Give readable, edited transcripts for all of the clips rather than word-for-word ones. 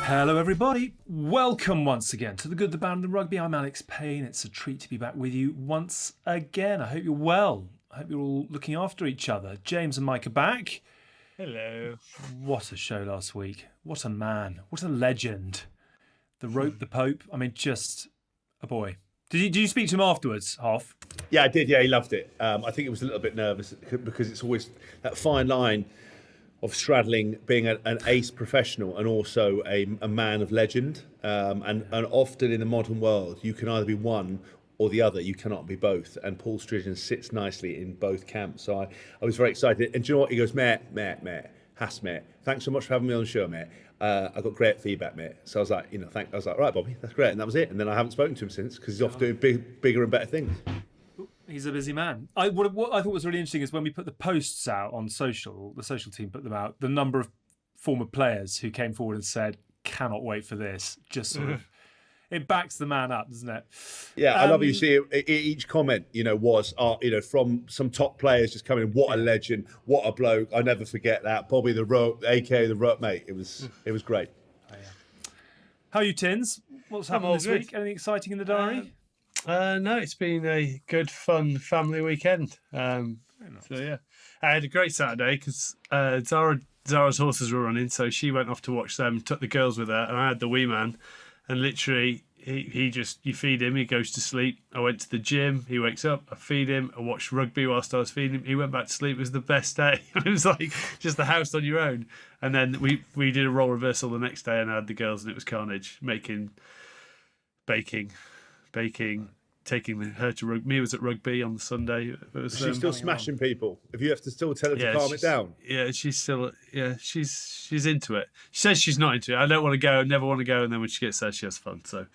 Hello everybody, welcome once again to The Good, The Bad and The Rugby. I'm Alex Payne. It's a treat to be back with you once again. I hope you're well. I hope you're all looking after each other. James and Mike are back. Hello. What a show last week. What a man. What a legend. The Rope, the Pope. I mean, just a boy. Did you speak to him afterwards, Hoff? Yeah, I did. Yeah, he loved it. I think it was a little bit nervous because it's always that fine line of straddling being an ace professional and also a man of legend. And often in the modern world, you can either be one or the other. You cannot be both. And Paul Strigen sits nicely in both camps. So I was very excited. And do you know what? He goes, mate, Hask, mate. Thanks so much for having me on the show, mate. I got great feedback, mate. So I was like, I was like, right, Bobby, that's great. And that was it. And then I haven't spoken to him since because he's off doing bigger and better things. He's a busy man. What I thought was really interesting is when we put the posts out on social, the social team put them out, the number of former players who came forward and said, cannot wait for this. Just sort of, it backs the man up, doesn't it? Yeah, I love it. You see each comment, was, from some top players just coming, what a legend, what a bloke. I never forget that. Bobby the Rope, aka the Rope, mate. It was great. Oh, yeah. How are you, Tinds? What's happened this week? Anything exciting in the diary? No, it's been a good, fun family weekend. So yeah, I had a great Saturday because Zara's horses were running, so she went off to watch them, took the girls with her, and I had the wee man, and literally you feed him, he goes to sleep. I went to the gym, he wakes up, I feed him, I watched rugby whilst I was feeding him, he went back to sleep. It was the best day. It was like just the house on your own. And then we did a role reversal the next day, and I had the girls, and it was carnage, baking, taking her to rugby. Me was at rugby on the Sunday. It was, she's still smashing people. If you have to still tell her to calm it down. Yeah, she's into it. She says she's not into it. I don't want to go, never want to go, and then when she gets there, she has fun. So,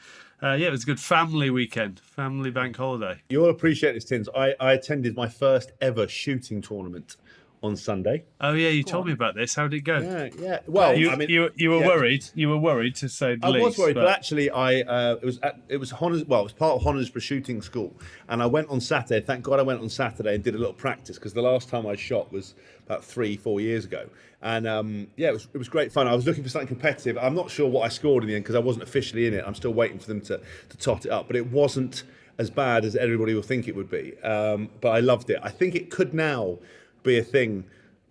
it was a good family weekend, family bank holiday. You'll appreciate this, Tins. I attended my first ever shooting tournament on Sunday. Oh yeah, you told me about this. How did it go? Yeah. Well, you were worried. You were worried to say the least. I was worried, but actually, it was Honors. Well, it was part of Honors for shooting school, and I went on Saturday. Thank God I went on Saturday and did a little practice because the last time I shot was about 3-4 years ago, and it was great fun. I was looking for something competitive. I'm not sure what I scored in the end because I wasn't officially in it. I'm still waiting for them to tot it up, but it wasn't as bad as everybody will think it would be. But I loved it. I think it could now be a thing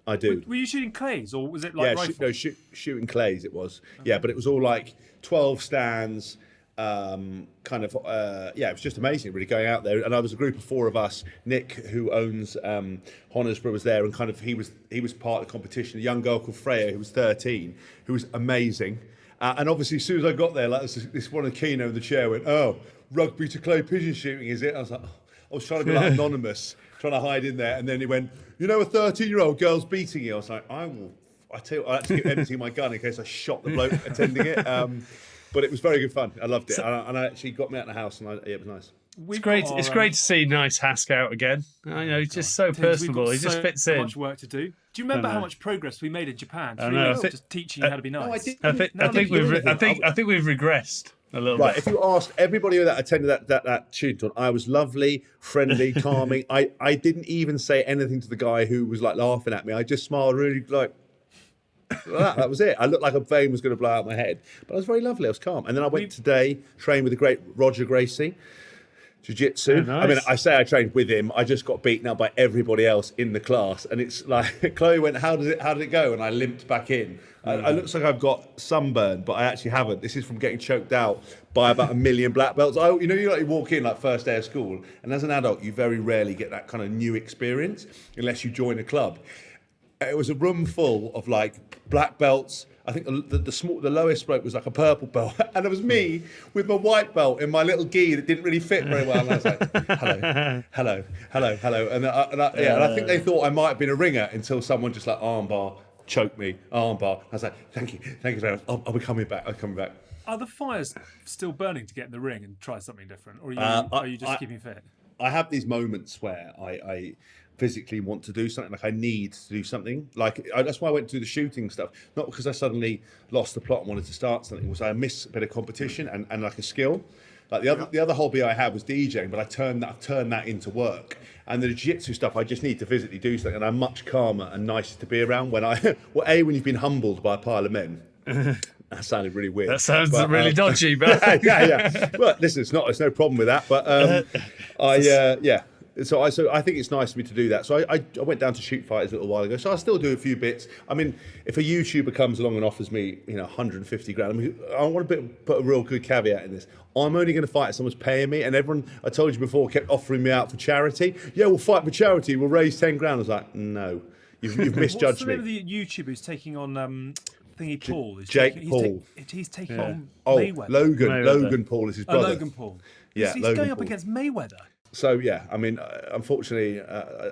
I do. Were you shooting clays or was it like rifle? Shooting clays it was. Okay. Yeah, but it was all like 12 stands, it was just amazing really going out there. And I was a group of 4 of us. Nick, who owns Honorsborough, was there, and kind of he was part of the competition. A young girl called Freya who was 13, who was amazing. And obviously as soon as I got there, like this one of the keynote in the chair went, "Oh, rugby to clay pigeon shooting, is it?" I was like, I was trying to be like anonymous, trying to hide in there, and then he went, a 13-year-old girl's beating you. I was like, I tell you, I had to keep emptying my gun in case I shot the bloke attending it. But it was very good fun. I loved it, and I actually got me out of the house, and it was nice. It's great. It's great to see nice Hask out again. He's just so personable. He just fits in. So much work to do. Do you remember how much progress we made in Japan? Just teaching you how to be nice. I think we've regressed a little bit. If you asked everybody that attended that shooting, I was lovely, friendly, calming. I didn't even say anything to the guy who was like laughing at me. I just smiled really like that was it. I looked like a vein was going to blow out my head, but I was very lovely. I was calm. And then I went today, trained with the great Roger Gracie. Jiu-jitsu. Nice. I mean, I say I trained with him. I just got beaten up by everybody else in the class, and it's like Chloe went, "How did it go?" And I limped back in. I looks like I've got sunburn, but I actually haven't. This is from getting choked out by about 1 million black belts. You walk in like first day of school, and as an adult, you very rarely get that kind of new experience unless you join a club. It was a room full of like black belts. I think the lowest bloke was like a purple belt, and it was me with my white belt in my little gi that didn't really fit very well. And I was like, hello, and I think they thought I might have been a ringer until someone just like armbar choked me, armbar. I was like, thank you very much. I'll be coming back. Are the fires still burning to get in the ring and try something different, or are you just keeping fit? I have these moments where I physically want to do something, like I need to do something. That's why I went to do the shooting stuff, not because I suddenly lost the plot and wanted to start something. Was I miss a bit of competition and like a skill. Like the other hobby I had was DJing, but I've turned that into work. And the jiu-jitsu stuff, I just need to physically do something, and I'm much calmer and nicer to be around when you've been humbled by a pile of men. That sounded really weird. That sounds really dodgy, but yeah. Well, listen, it's no problem with that. But So I think it's nice for me to do that. So I went down to Shoot Fighters a little while ago. So I'll still do a few bits. I mean, if a YouTuber comes along and offers me, 150 grand, I mean, I want to put a real good caveat in this. I'm only going to fight if someone's paying me. And everyone, I told you before, kept offering me out for charity. Yeah, we'll fight for charity. We'll raise 10 grand. I was like, no, you've misjudged me. What's the name of the YouTuber who's taking on Thingy Paul? Jake Paul. He's taking on Mayweather. Logan Paul is his brother. Logan Paul. Yeah, he's Logan going up Paul. against Mayweather. So, yeah, I mean, unfortunately,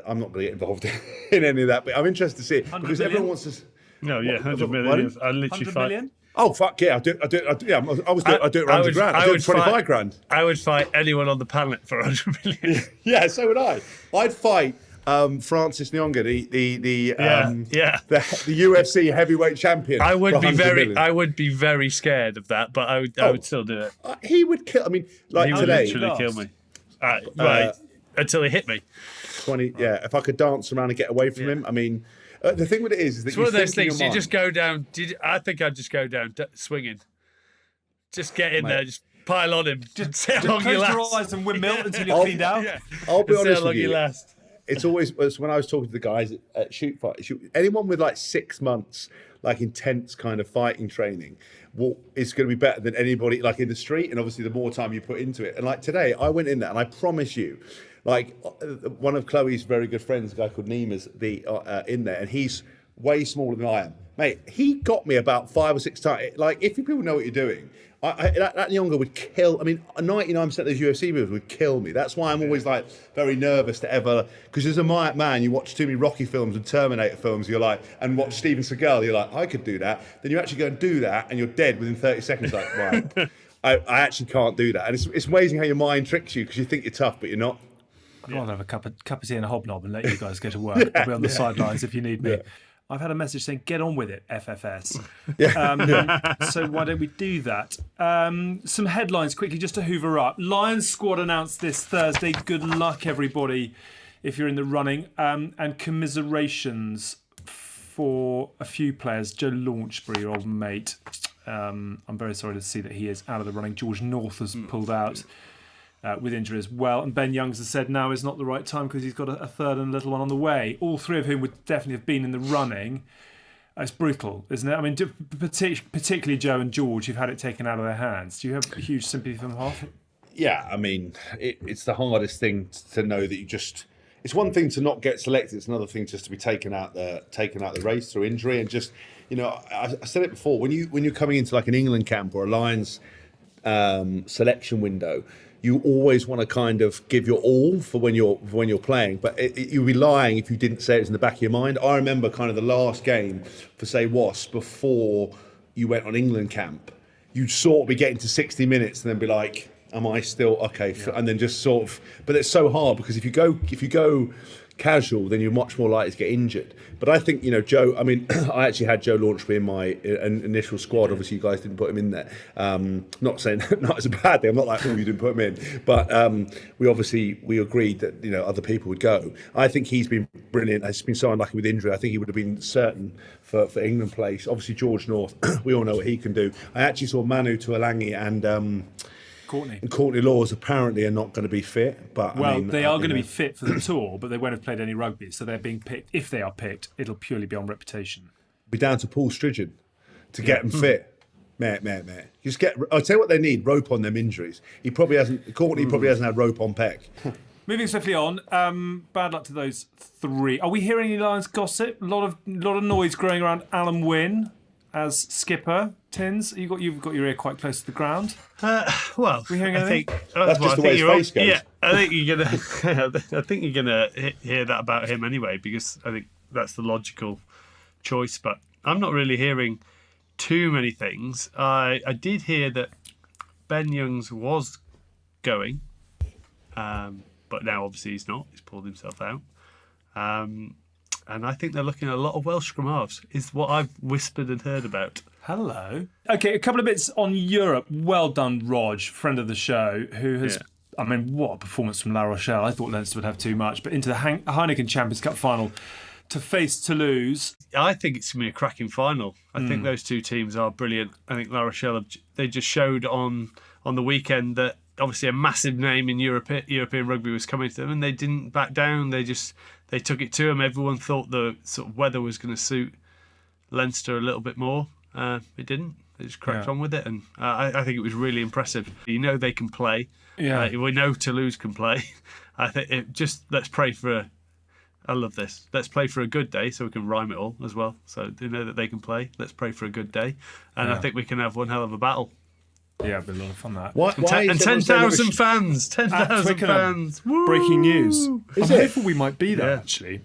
I'm not going to get involved in any of that, but I'm interested to see it because everyone wants to. No, yeah, 100 million. I literally 100 fight. million? Oh, fuck yeah, I do it around 100 grand. I do it 25 grand. I would fight anyone on the planet for 100 million. Yeah, so would I. I'd fight Francis Nyong'o, the UFC heavyweight champion. I would for be very scared of that, but I would still do it. He would kill. I mean, like He would today, literally kill me. Right, until he hit me. 20. Yeah, if I could dance around and get away from him, I mean. The thing with it is that it's one of those things. You just go down. I think I'd just go down swinging. Just get in there. Just pile on him. Just see how long you last. Close your eyes and windmill until you're cleaned out. Yeah. I'll be honest see how long with you. you last. It's always when I was talking to the guys at Shoot Fight. Anyone with like 6 months, like intense kind of fighting training, is going to be better than anybody like in the street. And obviously, the more time you put into it. And like today, I went in there, and I promise you. Like one of Chloe's very good friends, a guy called Neema's, in there, and he's way smaller than I am, mate. He got me about 5 or 6 times. Like if people know what you're doing, that Nyong'o would kill. I mean, 99% of those UFC moves would kill me. That's why I'm always like very nervous to ever, because as a man, you watch too many Rocky films and Terminator films. You're like, and watch Steven Seagal. You're like, I could do that. Then you actually go and do that, and you're dead within 30 seconds. Like, right, I actually can't do that. And it's amazing how your mind tricks you because you think you're tough, but you're not. I'll have a cup of tea and a hobnob and let you guys go to work. I'll be on the sidelines if you need me. Yeah. I've had a message saying, get on with it, FFS. So why don't we do that? Some headlines quickly just to hoover up. Lions squad announced this Thursday. Good luck, everybody, if you're in the running. And commiserations for a few players. Joe Launchbury, your old mate. I'm very sorry to see that he is out of the running. George North has pulled out. With injury as well. And Ben Youngs has said now is not the right time because he's got a third and a little one on the way. All three of whom would definitely have been in the running. It's brutal, isn't it? I mean, particularly Joe and George, who've had it taken out of their hands. Do you have huge sympathy for them, Half? Yeah, I mean, it's the hardest thing to know that you just... It's one thing to not get selected. It's another thing just to be taken out the race through injury. And just, I said it before, when you're coming into like an England camp or a Lions selection window, you always want to kind of give your all for when you're playing, but you'd be lying if you didn't say it was in the back of your mind. I remember kind of the last game for say Wasps before you went on England camp. You'd sort of be getting to 60 minutes and then be like, "Am I still okay?" Yeah. And then just sort of. But it's so hard because if you go casual, then you're much more likely to get injured. But I think Joe. I mean, I actually had Joe Launchbury in my initial squad. Obviously, you guys didn't put him in there. Not saying not as a bad thing. I'm not like, oh, you didn't put him in. But we agreed that other people would go. I think he's been brilliant. He's been so unlucky with injury. I think he would have been certain for England place. Obviously, George North. We all know what he can do. I actually saw Manu Tuolangi and. Courtney Laws apparently are not going to be fit, but they are going to be fit for the tour, but they won't have played any rugby, so they're being picked. If they are picked, it'll purely be on reputation. Be down to Paul Strigen to get them fit, mate. Just I'll tell you what they need: rope on them injuries. Courtney probably hasn't had rope on Peck. Moving swiftly on, bad luck to those three. Are we hearing any Lions gossip? A lot of noise growing around Alan Wynne as skipper. Tinds, you've got your ear quite close to the ground. Well, we hearing anything? That's just the way his face goes. Yeah, I think you're gonna hear that about him anyway, because I think that's the logical choice. But I'm not really hearing too many things. I did hear that Ben Youngs was going, but now obviously he's not. He's pulled himself out. And I think they're looking at a lot of Welsh scrum halves, is what I've whispered and heard about. Hello. Okay, a couple of bits on Europe. Well done, Rog, friend of the show, who has... Yeah. I mean, what a performance from La Rochelle. I thought Leinster would have too much. But into the Heineken Champions Cup final, to face Toulouse. I think it's going to be a cracking final. I think those two teams are brilliant. I think La Rochelle, they just showed on the weekend that obviously a massive name in European rugby was coming to them, and they didn't back down. They took it to them. Everyone thought the sort of weather was going to suit Leinster a little bit more. It didn't. They just cracked on with it, and I think it was really impressive. You know they can play. Yeah. We know Toulouse can play. I think let's pray for I love this. Let's play for a good day, so we can rhyme it all as well. So they know that they can play. Let's pray for a good day, and I think we can have one hell of a battle. Yeah, it'd be a lot of fun that. And 10,000 fans. 10,000 fans. Woo! Breaking news. Is I'm it? hopeful we might be there actually.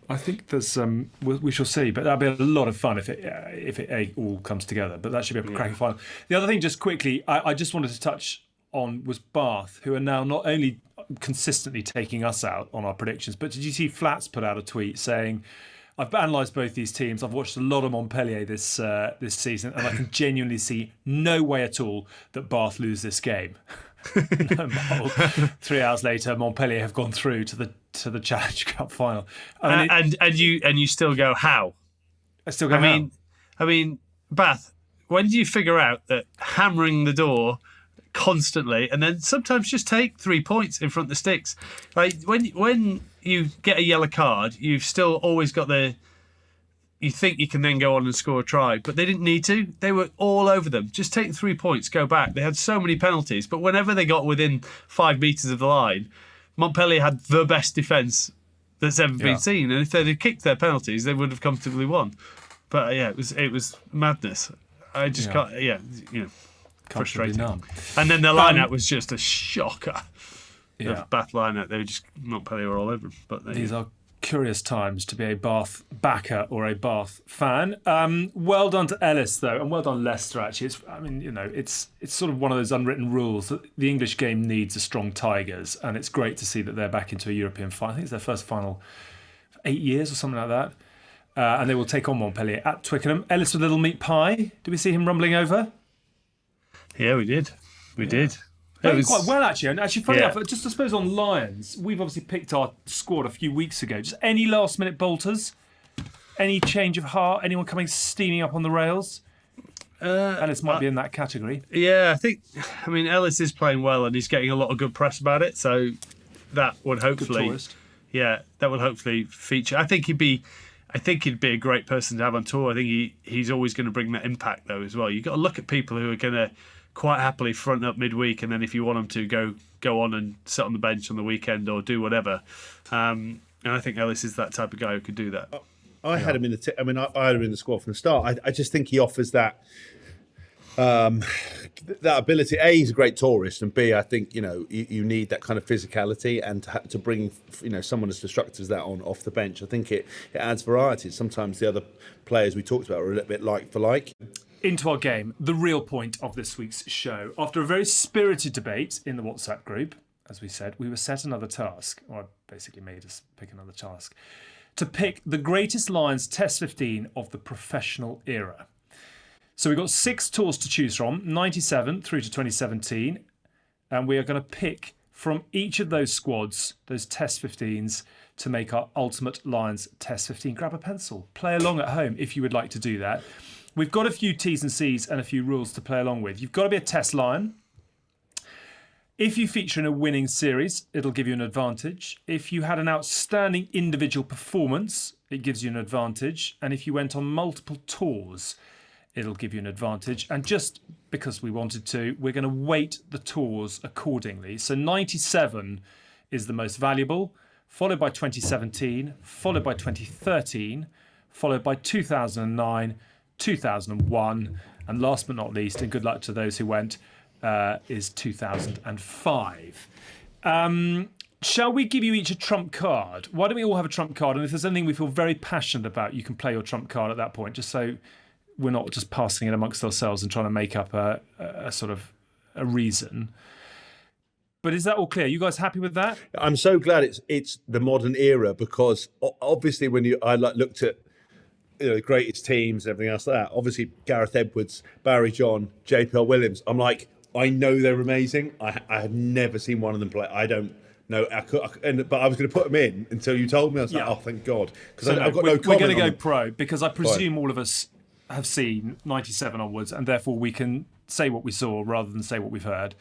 I think there's we shall see, but that'll be a lot of fun if it all comes together. But that should be a cracking final. The other thing, just quickly, I just wanted to touch on was Bath, who are now not only consistently taking us out on our predictions, but did you see Flats put out a tweet saying, I've analysed both these teams. I've watched a lot of Montpellier this season, and I can genuinely see no way at all that Bath lose this game. 3 hours later, Montpellier have gone through to the Challenge Cup final. And you still go, how? I still go. I mean, Bath. When do you figure out that hammering the door constantly, and then sometimes just take 3 points in front of the sticks? Like when you get a yellow card, you've still always got you think you can then go on and score a try, but they didn't need to. They were all over them. Just take 3 points, go back. They had so many penalties, but whenever they got within 5 metres of the line, Montpellier had the best defence that's ever been seen. And if they'd have kicked their penalties, they would have comfortably won. But it was madness. I just can't. Yeah, frustrating. And then the line-out was just a shocker. The Bath line-out, they were just Montpellier were all over them. But these are curious times to be a Bath backer or a Bath fan. Well done to Ellis though, and well done Leicester. Actually, it's sort of one of those unwritten rules that the English game needs a strong Tigers, and it's great to see that they're back into a European final. I think it's their first final for 8 years or something like that. And they will take on Montpellier at Twickenham. Ellis with a little meat pie. Did we see him rumbling over? Yeah, we did. We did. Playing quite well, actually. And actually, funny enough, just I suppose on Lions, we've obviously picked our squad a few weeks ago. Just any last-minute bolters? Any change of heart? Anyone coming steaming up on the rails? Ellis might be in that category. Yeah, Ellis is playing well and he's getting a lot of good press about it. So that would hopefully, feature. I think he'd be a great person to have on tour. I think he's always going to bring that impact though as well. You've got to look at people who are going to quite happily front up midweek, and then if you want them to go on and sit on the bench on the weekend or do whatever. And I think Ellis is that type of guy who could do that. I had him in the. I had him in the squad from the start. I just think he offers that ability. A, he's a great tourist, and B, I think you need that kind of physicality, and to bring someone as destructive as that off the bench. I think it adds variety. Sometimes the other players we talked about are a little bit like for like. Into our game, the real point of this week's show. After a very spirited debate in the WhatsApp group, as we said, we were set another task, or I basically made us pick another task, to pick the greatest Lions Test 15 of the professional era. So we've got 6 tours to choose from, 97 through to 2017, and we are going to pick from each of those squads, those Test 15s, to make our ultimate Lions Test 15. Grab a pencil, play along at home if you would like to do that. We've got a few T's and C's and a few rules to play along with. You've got to be a Test Lion. If you feature in a winning series, it'll give you an advantage. If you had an outstanding individual performance, it gives you an advantage. And if you went on multiple tours, it'll give you an advantage. And just because we wanted to, we're going to weight the tours accordingly. So 97 is the most valuable, followed by 2017, followed by 2013, followed by 2009, 2001, and last but not least, and good luck to those who went, is 2005. Shall we give you each a trump card? Why don't we all have a trump card? And if there's anything we feel very passionate about, you can play your trump card at that point, just so we're not just passing it amongst ourselves and trying to make up a sort of a reason. But is that all clear? You guys happy with that? I'm so glad it's the modern era, because obviously when I looked at the greatest teams and everything else like that, obviously Gareth Edwards, Barry John, JPL Williams, I'm like, I know they're amazing. I have never seen one of them play. I don't No, but I was going to put them in until you told me. I was like, oh, thank God. Because I've got no comment. We're going to go pro because I presume all of us have seen 97 onwards, and therefore we can say what we saw rather than say what we've heard.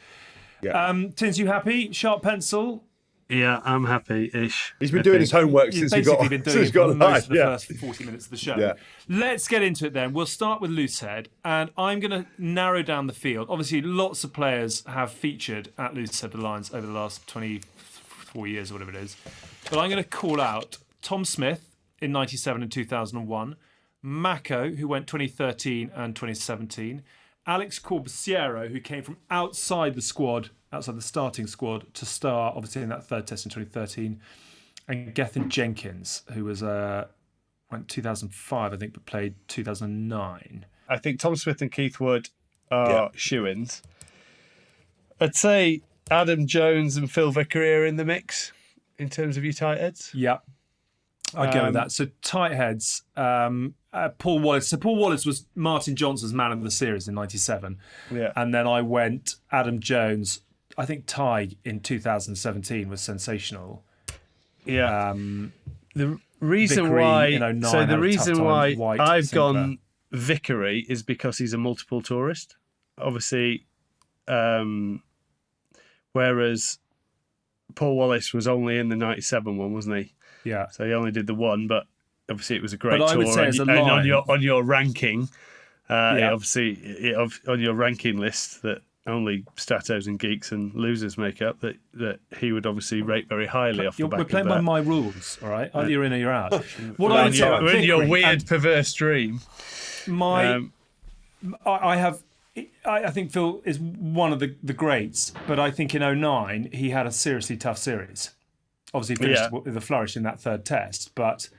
Yeah. Tins, you happy? Sharp pencil? Yeah, I'm happy-ish. He's been doing his homework since he got been doing it for most of the first 40 minutes of the show. Yeah. Let's get into it then. We'll start with Loosehead, and I'm going to narrow down the field. Obviously, lots of players have featured at Loosehead the Lions over the last 24 years or whatever it is. But I'm going to call out Tom Smith in 97 and 2001, Mako, who went 2013 and 2017, Alex Corbusiero, who came from outside the squad, outside the starting squad, to start, obviously, in that third test in 2013, and Gethin Jenkins, who was went 2005, I think, but played 2009. I think Tom Smith and Keith Wood are shoo-ins. I'd say Adam Jones and Phil Vickery are in the mix in terms of your tight heads. Yeah, I'd go with that. So tight heads, Paul Wallace. So Paul Wallace was Martin Johnson's man of the series in 97. Yeah. And then I went Adam Jones. I think Tig in 2017 was sensational. Yeah. The reason Vickery, why, in 09 so had the a reason tough why time. White, I've Sinclair. gone Vickery is because he's a multiple tourist. Obviously, whereas Paul Wallace was only in the 97 one, wasn't he? Yeah. So he only did the one, but obviously it was a great But I tour. would say as a and line- on your ranking, on your ranking list that only statos and geeks and losers make up, that he would obviously rate very highly off the back We're playing of by that. my rules, all right? Either you're in or you're out. What I would say about We're in your Vickery, weird, perverse dream. I think Phil is one of the greats, but I think in 09 he had a seriously tough series. Obviously finished with a flourish in that third test, but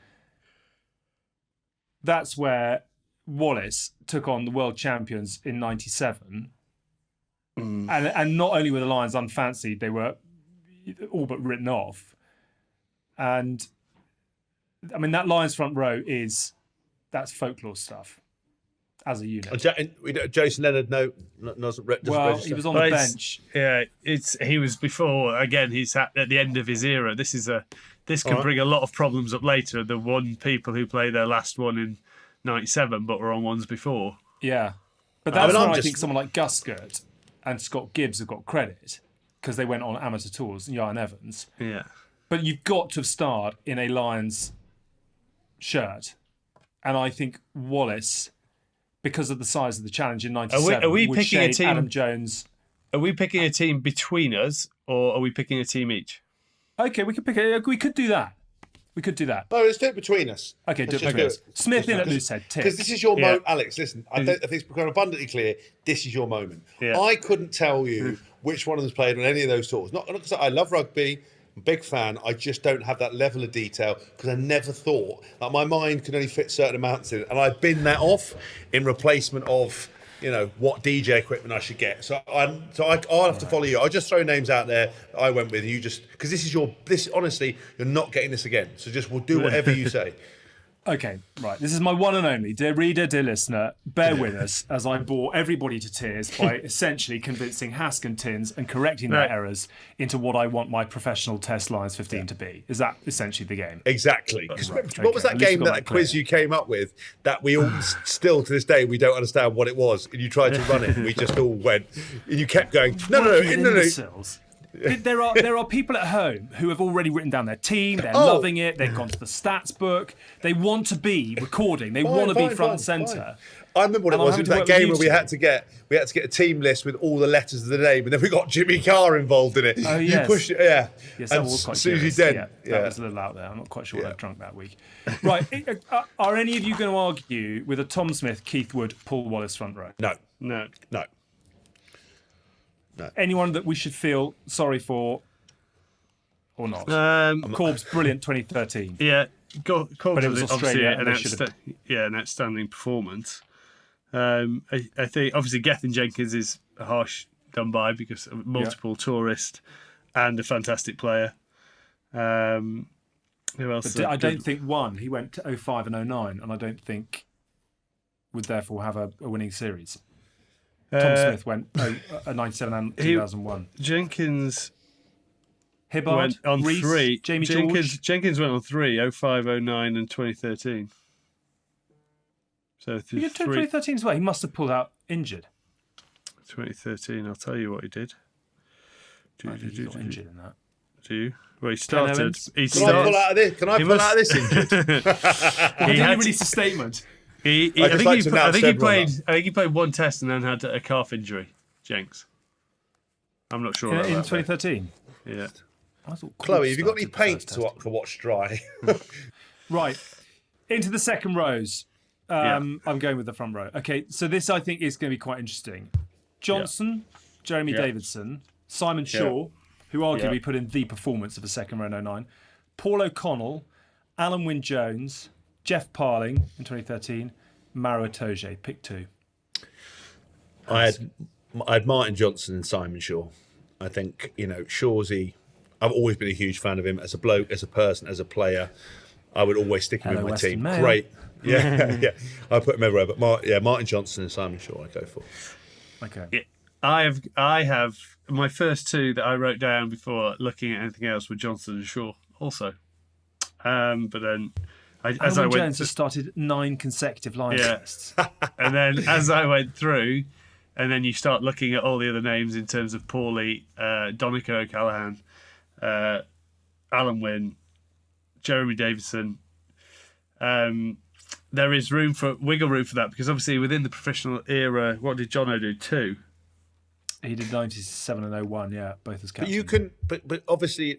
that's where Wallace took on the world champions in 97. And not only were the Lions unfancied, they were all but written off. And I mean, that Lions front row that's folklore stuff as a unit. Jason Leonard, He was on the bench. Yeah, he was before. Again, he's at the end of his era. This can bring a lot of problems up later. The people who played their last one in 97, but were on ones before. Yeah, but that's where I think someone like Guskert and Scott Gibbs have got credit because they went on amateur tours, and Jan Evans. Yeah. But you've got to have starred in a Lions shirt. And I think Wallace, because of the size of the challenge in 97, are we would picking a shade team? Adam Jones. Are we picking a team between us, or are we picking a team each? Okay, we could do that. We could do that. No, let's do it between us. Okay, do Let's it just between us. Smith in at Loosehead, tick. Because this is your moment, Alex. Listen, I think it's become abundantly clear. This is your moment. Yeah. I couldn't tell you which one of them's played on any of those tours. Not because I love rugby. I'm a big fan. I just don't have that level of detail because I never thought that my mind could only fit certain amounts in it, and I've bin that off in replacement of what DJ equipment I should get. So I'll have to follow you. I'll just throw names out there that I went with. You just because this honestly, you're not getting this again. So we'll do whatever you say. Okay, right. This is my one and only. Dear reader, dear listener, bear with us as I bore everybody to tears by essentially convincing Hask and Tinds and correcting their errors into what I want my professional test Lions 15 to be. Is that essentially the game? Exactly. Right, what was that game, that quiz you came up with that we all still to this day we don't understand what it was, and you tried to run it and we just all went and you kept going no. There are people at home who have already written down their team. They're loving it. They've gone to the stats book. They want to be recording. They want to be front and centre. I remember what it was. It was that game where we had to get a team list with all the letters of the name, and then we got Jimmy Carr involved in it. Oh yes, you pushed it, yeah. Yes, that and was quite Susie serious. Dent. That was a little out there. I'm not quite sure what I've drunk that week. Right, are any of you going to argue with a Tom Smith, Keith Wood, Paul Wallace front row? No. Anyone that we should feel sorry for, or not? Corb's brilliant 2013. Yeah, Corb's But it was Australia, and they an outstanding performance. I think obviously Gethin Jenkins is a harsh done by because of multiple tourist and a fantastic player. Who else? But I don't think he went to 05 and 09, and I don't think would therefore have a winning series. Tom Smith went a 97 and 2001. Jenkins Hibbard, went on Rees, 3. Jamie George. Jenkins went on 3, 05, 09 and 2013. So He did 2013 as well. He must have pulled out injured. 2013, I'll tell you what he did. I think he got injured in that. Do you? Well, he started. Can I pull out of this? Can I pull out of this injured? He had released a statement. I think he played one test and then had a calf injury. Jenks. I'm not sure. In 2013. Yeah. I thought Chloe, have you got any paint to to watch dry? Right. Into the second rows. I'm going with the front row. Okay, so this I think is going to be quite interesting. Johnson, Jeremy Davidson, Simon Shaw, who arguably put in the performance of a second row in 09, Paul O'Connell, Alan Wynne-Jones, Jeff Parling in 2013, Maro Itoje. Pick 2. I had Martin Johnson and Simon Shaw. I think, Shawsy, I've always been a huge fan of him as a bloke, as a person, as a player. I would always stick him in my Western team. Mail. Great. Yeah. I put him everywhere. But Martin Johnson and Simon Shaw I go for. Okay. Yeah. I have my first 2 that I wrote down before looking at anything else were Johnson and Shaw also. But then as I went Jones has started 9 consecutive line tests. And then as I went through, and then you start looking at all the other names in terms of Paulie, Donica O'Callaghan, Alan Wynne, Jeremy Davison. There is wiggle room for that because obviously within the professional era, what did Jono do? 2. He did 97 and 01, both as captain. But you can, but obviously,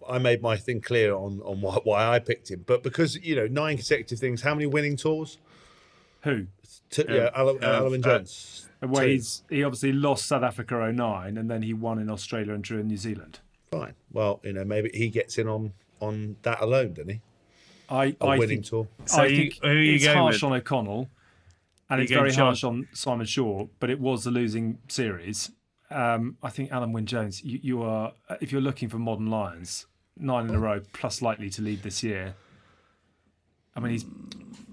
I made my thing clear on why I picked him. But because 9 consecutive things, how many winning tours? Who? Alan Jones. Where he obviously lost South Africa 09 and then he won in Australia and drew in New Zealand. Fine. Well, maybe he gets in on that alone, doesn't he? I winning think, tour. So I think it's harsh on O'Connell and it's very John? harsh on Simon Shaw, but it was a losing series. I think Alan Wynne-Jones, you are, if you're looking for modern Lions, 9 in a row plus likely to lead this year. I mean,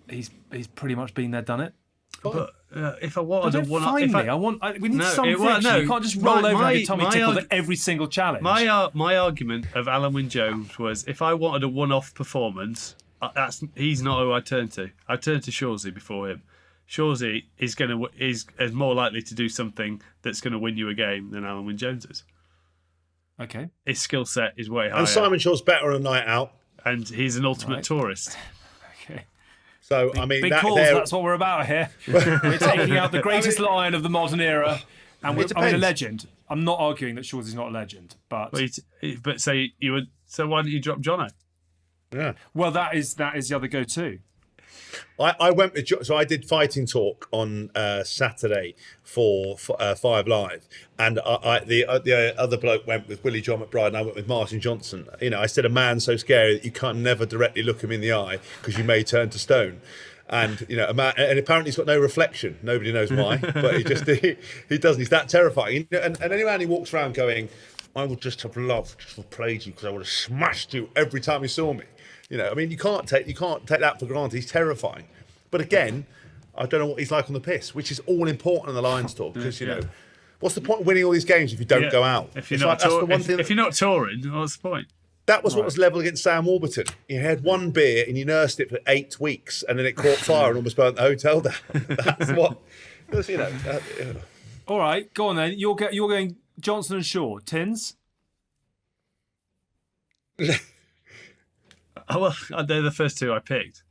he's pretty much been there, done it. But if I wanted we need some friction. You can't just roll over and have your tummy tickled at every single challenge. My argument of Alan Wynne-Jones was if I wanted a one-off performance, he's not who I turn to. I turn to Shawsey before him. Shawsey is more likely to do something that's going to win you a game than Alan Wynne-Jones is. Okay. His skill set is way higher. And Simon Shaw's better on a night out. And he's an ultimate tourist. Okay. So, big calls, that's what we're about here. We're taking out the greatest lion of the modern era. And a legend. I'm not arguing that Shawsey's not a legend, but so why didn't you drop Jono? Yeah. Well, that is the other go-to. I went with so I did fighting talk on Saturday for 5 Live, and the other bloke went with Willie John McBride, and I went with Martin Johnson. I said a man so scary that you can't never directly look him in the eye because you may turn to stone. And a man, and apparently he's got no reflection. Nobody knows why, but he doesn't. He's that terrifying. And any man who walks around going, "I would just have loved to have played you because I would have smashed you every time he saw me." You can't take that for granted. He's terrifying. But again, I don't know what he's like on the piss, which is all important in the Lions tour because what's the point of winning all these games if you don't go out? If you're not touring, what's the point? That was what was level against Sam Warburton. You had one beer and you nursed it for 8 weeks, and then it caught fire and almost burnt the hotel down. That's what. All right, go on then. You're going Johnson and Shaw. Tinds. Well, they're the first 2 I picked.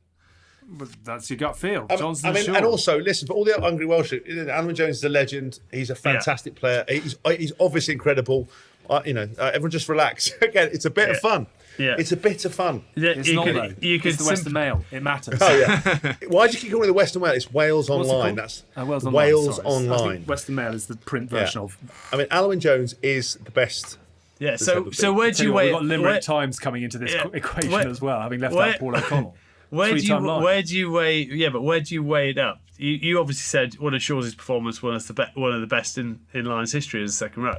But that's your gut feel. Johnson and Shaw. And also, listen, for all the hungry Welsh, Alan Jones is a legend. He's a fantastic player. He's obviously incredible. Everyone just relax. Again, it's a bit of fun. Yeah. It's a bit of fun. Yeah, it's not, though. It's the Western Mail. It matters. Oh, yeah. Why do you keep calling it the Western Mail? It's Wales Online. That's Wales Online. Wales I Online. think Western Mail is the print version of. I mean, Alan Jones is the best. Yeah, so where do you weigh? We've got Limerick Times coming into this equation as well, having left out Paul O'Connell. Where do you weigh? Yeah, but where do you weigh it up? You obviously said one of Shaw's performance was one of the best in Lions history as a second row.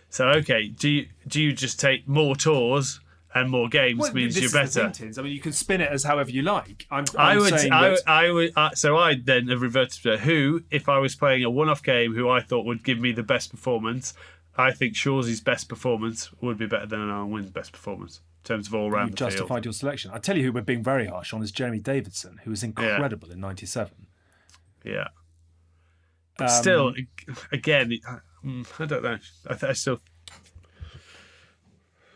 So okay, do you just take more tours and more games means you're better? I mean, you can spin it as however you like. I would. So I then have reverted to who, if I was playing a one-off game, who I thought would give me the best performance. I think Shawsy's best performance would be better than Alan Wynn's best performance in terms of all round You the field. justified your selection. I tell you who we're being very harsh on is Jeremy Davidson, who was incredible in '97. Yeah. But still, again, I don't know. I still.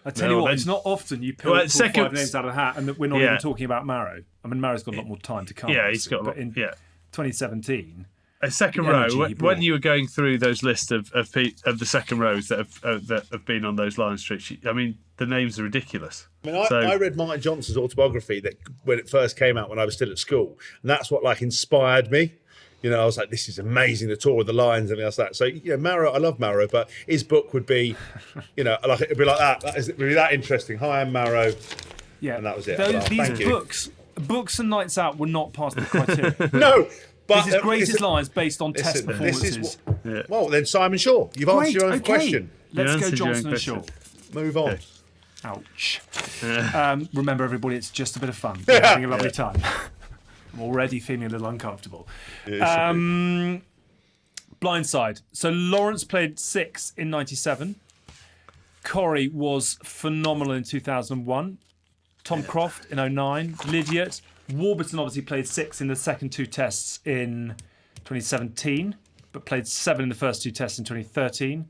I tell you what, it's not often you pull 5 names out of the hat and that we're not even talking about Marrow. I mean, Marrow's got a lot more time to come. Yeah, he's got a lot. But in 2017, a second row. When you were going through those lists of the second rows that have been on those line streets, I mean, the names are ridiculous. I mean, I read Martin Johnson's autobiography that when it first came out when I was still at school, and that's what inspired me. You know, I was like, this is amazing, the tour of the lines and everything else like that. So, Marrow, I love Marrow, but his book would be, it'd be like that. It'd be that interesting. Hi, I'm Marrow. Yeah. And that was it. These books and Nights Out were not past the criteria. No, but this is greatest lines based on test performances. Well, then Simon Shaw, you've answered your own question. Let's go Johnson and Shaw. Move on. Okay. Ouch. Remember, everybody, it's just a bit of fun. We're having a lovely time. I'm already feeling a little uncomfortable. Blindside. So Lawrence played 6 in '97. Corrie was phenomenal in 2001. Tom Croft in '09. Lydiot. Warburton obviously played 6 in the second 2 tests in 2017, but played 7 in the first 2 tests in 2013.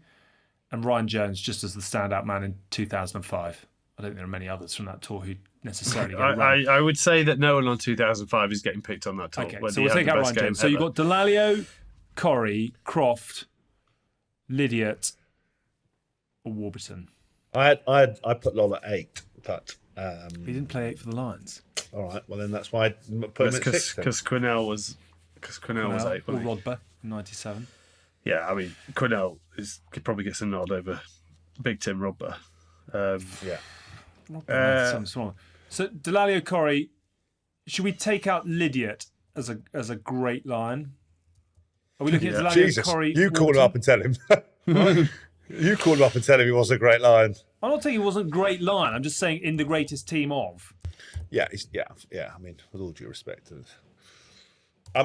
And Ryan Jones just as the standout man in 2005. I don't think there are many others from that tour who necessarily get around. I would say that no one on 2005 is getting picked on that tour. Okay, so we'll take out Ryan Jones. So you've got Delalio, Corrie, Croft, Lydiot, or Warburton. I put Lol at 8, but he didn't play 8 for the Lions. All right, well then that's why I put him at 6. Because Quinnell was 8. Or Rodber in '97. Yeah, I mean Quinnell could probably get some nod over Big Tim Rodber. Yeah. Smaller. So Delalio, Corrie. Should we take out Lydiot as a great lion? Are we looking at Delalio, Jesus, Corrie? you call him up and tell him. You call him up and tell him he was a great lion. I'm not saying he wasn't a great lion. I'm just saying in the greatest team of. Yeah. I mean, with all due respect.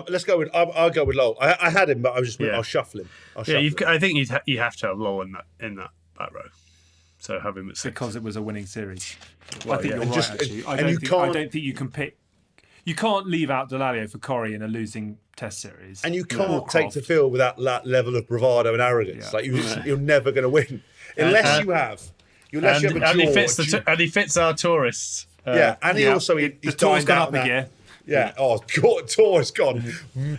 Let's go with. I'll go with Lowell. I had him, but I'll shuffle him. I think you have to have Lowell in that row. So have him at 6 because it was a winning series. Well, I think you're right. Actually, I don't think you can pick. You can't leave out Delalio for Corrie in a losing Test series, and you can't take to field with that level of bravado and arrogance. Yeah. You're never going to win unless you have. Unless you have a George. And he fits our tourists. And he also he's the tour's gone up a gear. Yeah. Oh, God, tour has gone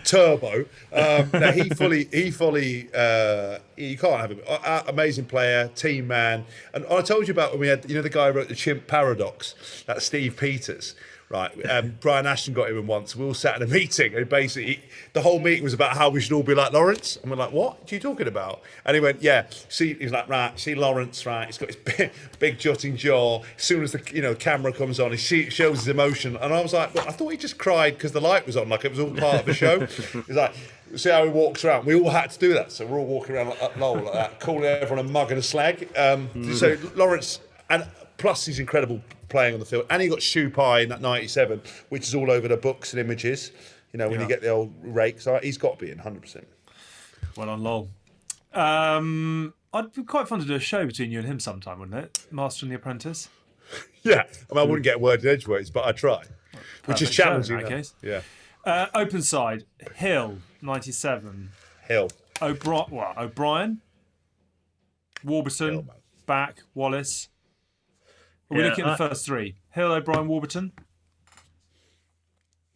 turbo. No, he fully. You can't have him. Amazing player, team man. And I told you about when we had, the guy who wrote the Chimp Paradox. That's Steve Peters. Right, Brian Ashton got him in once. We all sat in a meeting, and basically the whole meeting was about how we should all be like Lawrence. And we're like, "What are you talking about?" And he went, "Yeah." He's like, "Right, see Lawrence, right? He's got his big jutting jaw. As soon as the camera comes on, he shows his emotion." And I was like, "Well, I thought he just cried because the light was on, like it was all part of the show." He's like, "See how he walks around." We all had to do that, so we're all walking around like that, calling everyone a mug and a slag. So Lawrence, and plus he's incredible playing on the field, and he got shoe pie in that '97, which is all over the books and images. When you get the old rakes, he's got to be in 100%. Well on Lol. I'd be quite fun to do a show between you and him sometime, wouldn't it? Master and the Apprentice. Yeah, I wouldn't get a word in edgeways, but I try, which is challenging. In that case. Yeah. Open side, Hill, '97. Hill. O'Brien, Warburton, Hill, back, Wallace. Are we looking at the first 3? Hill, O'Brien, Warburton?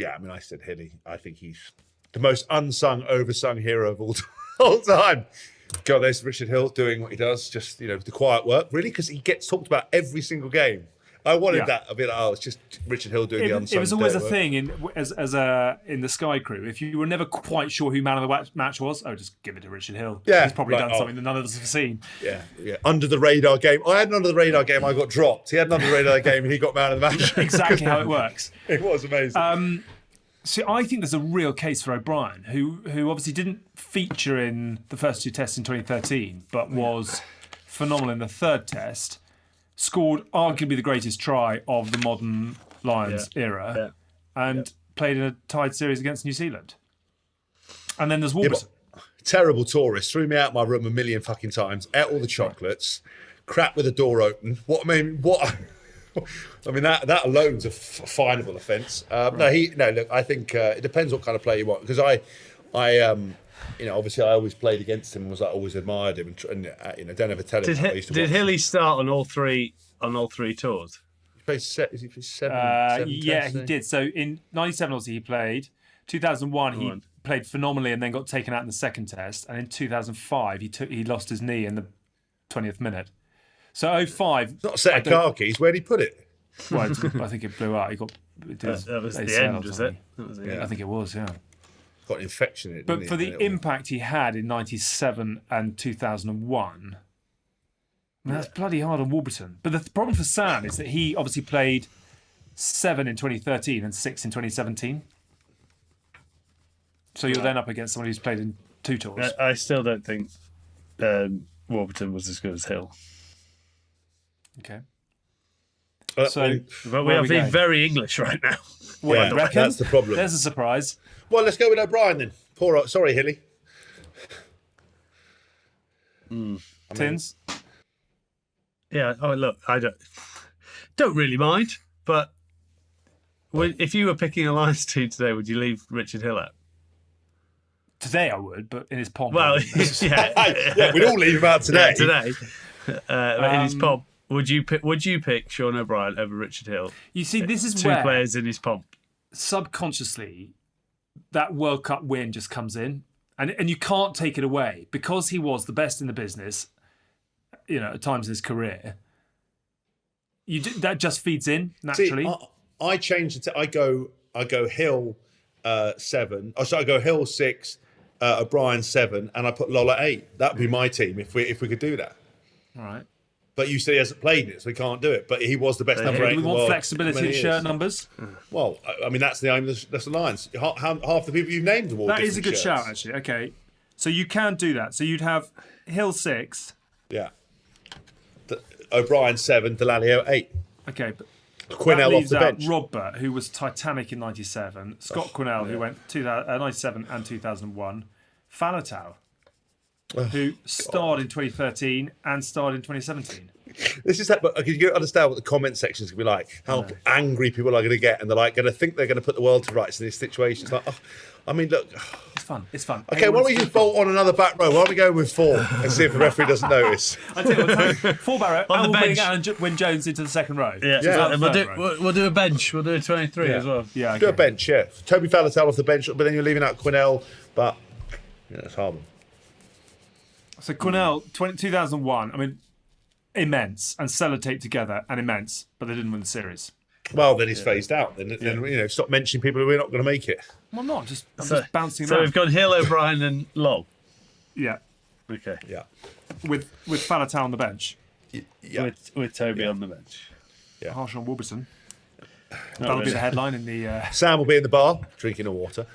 Yeah, I said Hilly. I think he's the most unsung, oversung hero of all time. God, there's Richard Hill doing what he does, just, the quiet work, really, because he gets talked about every single game. I wanted that a bit. It's just Richard Hill doing the unsung. It was always a thing in the Sky Crew. If you were never quite sure who man of the match was, just give it to Richard Hill. Yeah, he's probably done something that none of us have seen. Yeah. Under the radar game. I had an under the radar game. I got dropped. He had an under the radar game, and he got man of the match. Exactly how it works. It was amazing. So I think there's a real case for O'Brien, who obviously didn't feature in the first 2 tests in 2013, but was phenomenal in the third test. Scored arguably the greatest try of the modern Lions era, and played in a tied series against New Zealand. And then there's Warburton. terrible tourist, threw me out of my room a million fucking times, ate all the chocolates, crap with the door open. I mean, that alone's a finable offence. Look, I think it depends what kind of player you want, because I obviously I always played against him and was always admired him, and don't ever tell him. Did Hilly start on all three tours? He played seven yeah, tests, he did. So in 97, obviously, he played. 2001, he played phenomenally and then got taken out in the second test. And in 2005, he lost his knee in the 20th minute. So 05... It's not a set of car keys. Where'd he put it? Well, I think it blew out. That was the end, was it? That was the end. I think it was, yeah. Got an infection in it, But for the impact he had in 97 and 2001... I mean, that's bloody hard on Warburton. But the problem for Sam is that he obviously played 7 in 2013 and 6 in 2017. So you're then up against someone who's played in 2 tours. I still don't think Warburton was as good as Hill. Okay. But we are being very English right now. Yeah, that's the problem. There's a surprise. Well, let's go with O'Brien then. Sorry, Hilly. Tinds? Yeah. Oh, look, I don't really mind, but if you were picking a Lions team today, would you leave Richard Hill out? Today I would, but in his pomp. Well, yeah, we'd all leave him out today. In his pomp, would you pick Sean O'Brien over Richard Hill? You see, this is two where players in his pomp. Subconsciously, that World Cup win just comes in, and you can't take it away because he was the best in the business. At times in his career, that just feeds in naturally. See, I change it. I go Hill 7. I go Hill 6, O'Brien 7, and I put Lola 8. That'd be my team if we could do that. All right. But you said he hasn't played it, so he can't do it. But he was the best number 8 in the world. We want flexibility in shirt numbers. Well, I mean that's the Lions. Half the people you've named them all. That is a good shirts. shout, actually. Okay, so you can do that. So you'd have Hill 6. Yeah. O'Brien 7, Delaney 8. Okay, but Quinnell off the bench. Rob Burt, who was Titanic in 97. Scott Quinnell, who went 97 and 2001. Falatau, who starred in 2013 and starred in 2017. This is that, but you understand what the comment section is going to be like. How angry people are going to get, and they're like going to think they're going to put the world to rights in this situation. It's like, I mean, look. It's fun. Okay, why don't we just bolt on another back row? Why don't we go with 4 and see if the referee doesn't notice? I tell you what, 4 Barrow, on the and bench. We'll bring Wyn Jones into the second row. Yeah. We'll do a bench. We'll do a 23 as well. Yeah, okay. Do a bench, yeah. Toby Falatau off the bench, but then you're leaving out Quinnell. But it's hard. So Quinnell, 2001. I mean, immense, and Sellotape together, and immense, but they didn't win the series. Well, then he's phased out. Then stop mentioning people who are not going to make it. Well, I'm not. Just bouncing So around. we've got Hill, O'Brien, and Lol. Yeah. Okay. Yeah. With Falatau on the bench. Yeah. With Toby on the bench. Yeah. Harsh on Warburton. That'll be the headline in the... Sam will be in the bar drinking a water.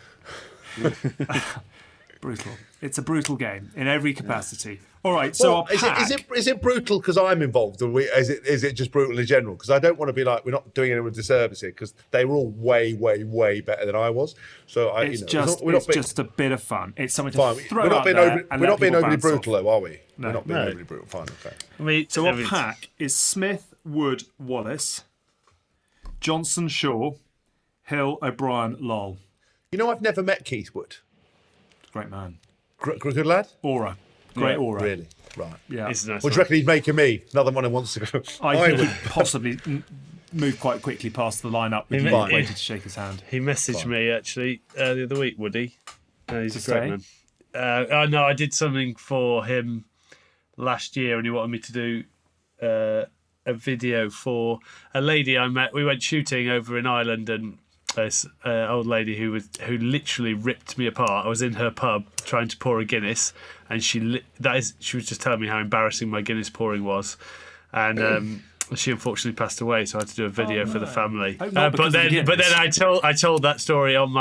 Brutal. It's a brutal game in every capacity. All right, so our pack... is it brutal because I'm involved, or is it just brutal in general? Because I don't want to be like, we're not doing anyone a disservice here, because they were all way, way, way better than I was. So it's just a bit of fun. It's something to throw out there. We're not being overly brutal, though, are we? No. We're not being overly brutal. Fine, okay. So our pack is Smith, Wood, Wallace, Johnson, Shaw, Hill, O'Brien, Lol. You know, I've never met Keith Wood. Great man. Good lad? Aura. Great aura. Really? Right. Yeah. It's nice. What do you reckon he'd make of me? Another one who wants to go. I think he'd possibly move quite quickly past the lineup with you waiting to shake his hand. He messaged me actually the other week, Woody. He's To a great man. No, I did something for him last year, and he wanted me to do a video for a lady I met. We went shooting over in Ireland, and this old lady who literally ripped me apart. I was in her pub trying to pour a Guinness, and she was just telling me how embarrassing my Guinness pouring was, and she unfortunately passed away. So I had to do a video for the family. But then I told that story on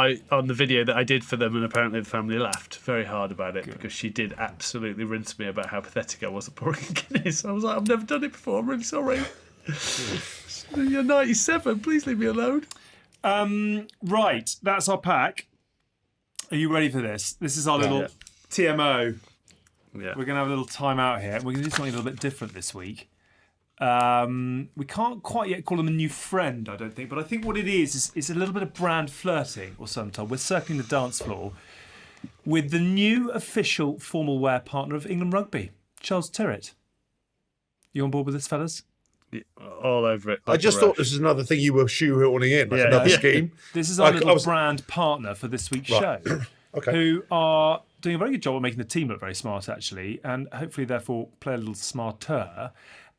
the video that I did for them, and apparently the family laughed very hard about it because she did absolutely rinse me about how pathetic I was at pouring a Guinness. I was like, I've never done it before. I'm really sorry. You're 97. Please leave me alone. Right, that's our pack. Are you ready for this? This is our little TMO. Yeah. We're going to have a little time out here. We're going to do something a little bit different this week. We can't quite yet call him a new friend, I don't think. But I think what it is a little bit of brand flirting, or sometimes we're circling the dance floor with the new official formal wear partner of England Rugby, Charles Tyrwhitt. You on board with this, fellas? Yeah, all over it. I just thought this is another thing you were shoehorning in, like another scheme. This is our little brand partner for this week's show, Okay. who are doing a very good job of making the team look very smart, actually, and hopefully, therefore, play a little smarter.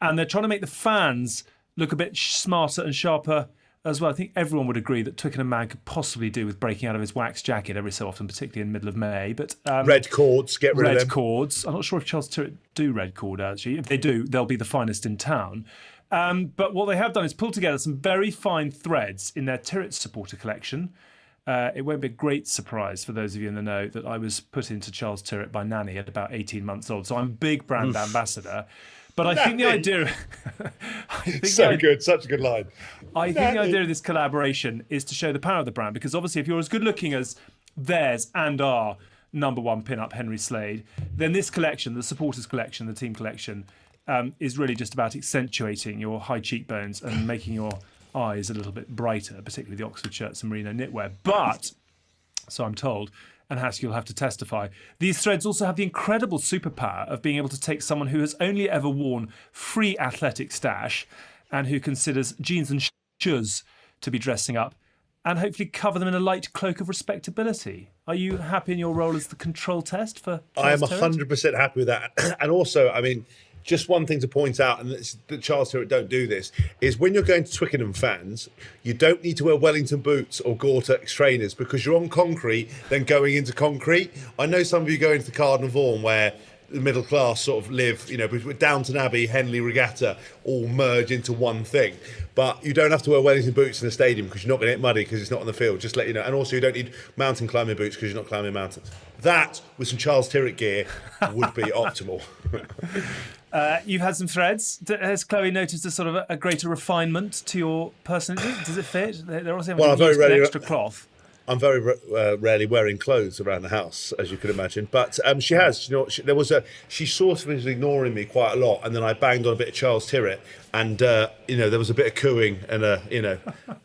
And they're trying to make the fans look a bit smarter and sharper as well. I think everyone would agree that Twickenham Man could possibly do with breaking out of his wax jacket every so often, particularly in the middle of May. But red cords, get rid of them. Red cords. I'm not sure if Charles Tyrwhitt do red cord, actually. If they do, they'll be the finest in town. But what they have done is pull together some very fine threads in their Tyrwhitt supporter collection. It won't be a great surprise for those of you in the know that I was put into Charles Tyrwhitt by Nanny at about 18 months old. So I'm a big brand ambassador. But I think the idea... good, such a good line. I think the idea of this collaboration is to show the power of the brand, because obviously if you're as good looking as theirs and our number one pin-up, Henry Slade, then this collection, the supporters collection, the team collection, is really just about accentuating your high cheekbones and making your eyes a little bit brighter, particularly the Oxford shirts and merino knitwear. But, so I'm told, and Haskell will have to testify, these threads also have the incredible superpower of being able to take someone who has only ever worn free athletic stash and who considers jeans and shoes to be dressing up, and hopefully cover them in a light cloak of respectability. Are you happy in your role as the control test for Charles I am 100% happy with that. And also, I mean, just one thing to point out, and that Charles Tyrwhitt don't do this, is when you're going to Twickenham fans, you don't need to wear Wellington boots or Gore-Tex trainers because you're on concrete, then going into concrete. I know some of you go into the Cardinal Vaughan where the middle class sort of live, with Downton Abbey, Henley Regatta, all merge into one thing. But you don't have to wear Wellington boots in the stadium because you're not going to get muddy because it's not on the field, just to let you know. And also you don't need mountain climbing boots because you're not climbing mountains. That, with some Charles Tyrwhitt gear, would be optimal. You've had some threads. Has Chloe noticed a sort of a greater refinement to your personality? Does it fit? They're also having extra cloth. I'm very rarely wearing clothes around the house, as you can imagine. But she has. She sort of was ignoring me quite a lot, and then I banged on a bit of Charles Tyrwhitt, and there was a bit of cooing, and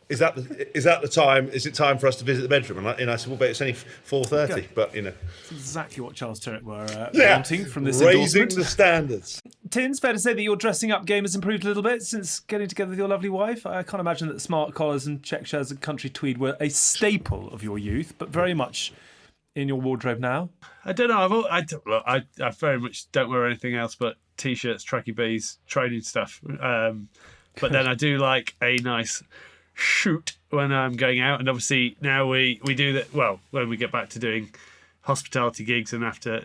is that the time? Is it time for us to visit the bedroom? And I said, well, but it's only 4:30. Okay. But it's exactly what Charles Tyrwhitt were wanting from this raising endorsement. the standards. Tins, fair to say that your dressing up game has improved a little bit since getting together with your lovely wife. I can't imagine that smart collars and check shirts and country tweed were a staple of your youth, but very much in your wardrobe now. I don't know. I very much don't wear anything else but t-shirts, tracky bees, training stuff. But then I do like a nice shoot when I'm going out, and obviously now we do that. Well, when we get back to doing hospitality gigs, and after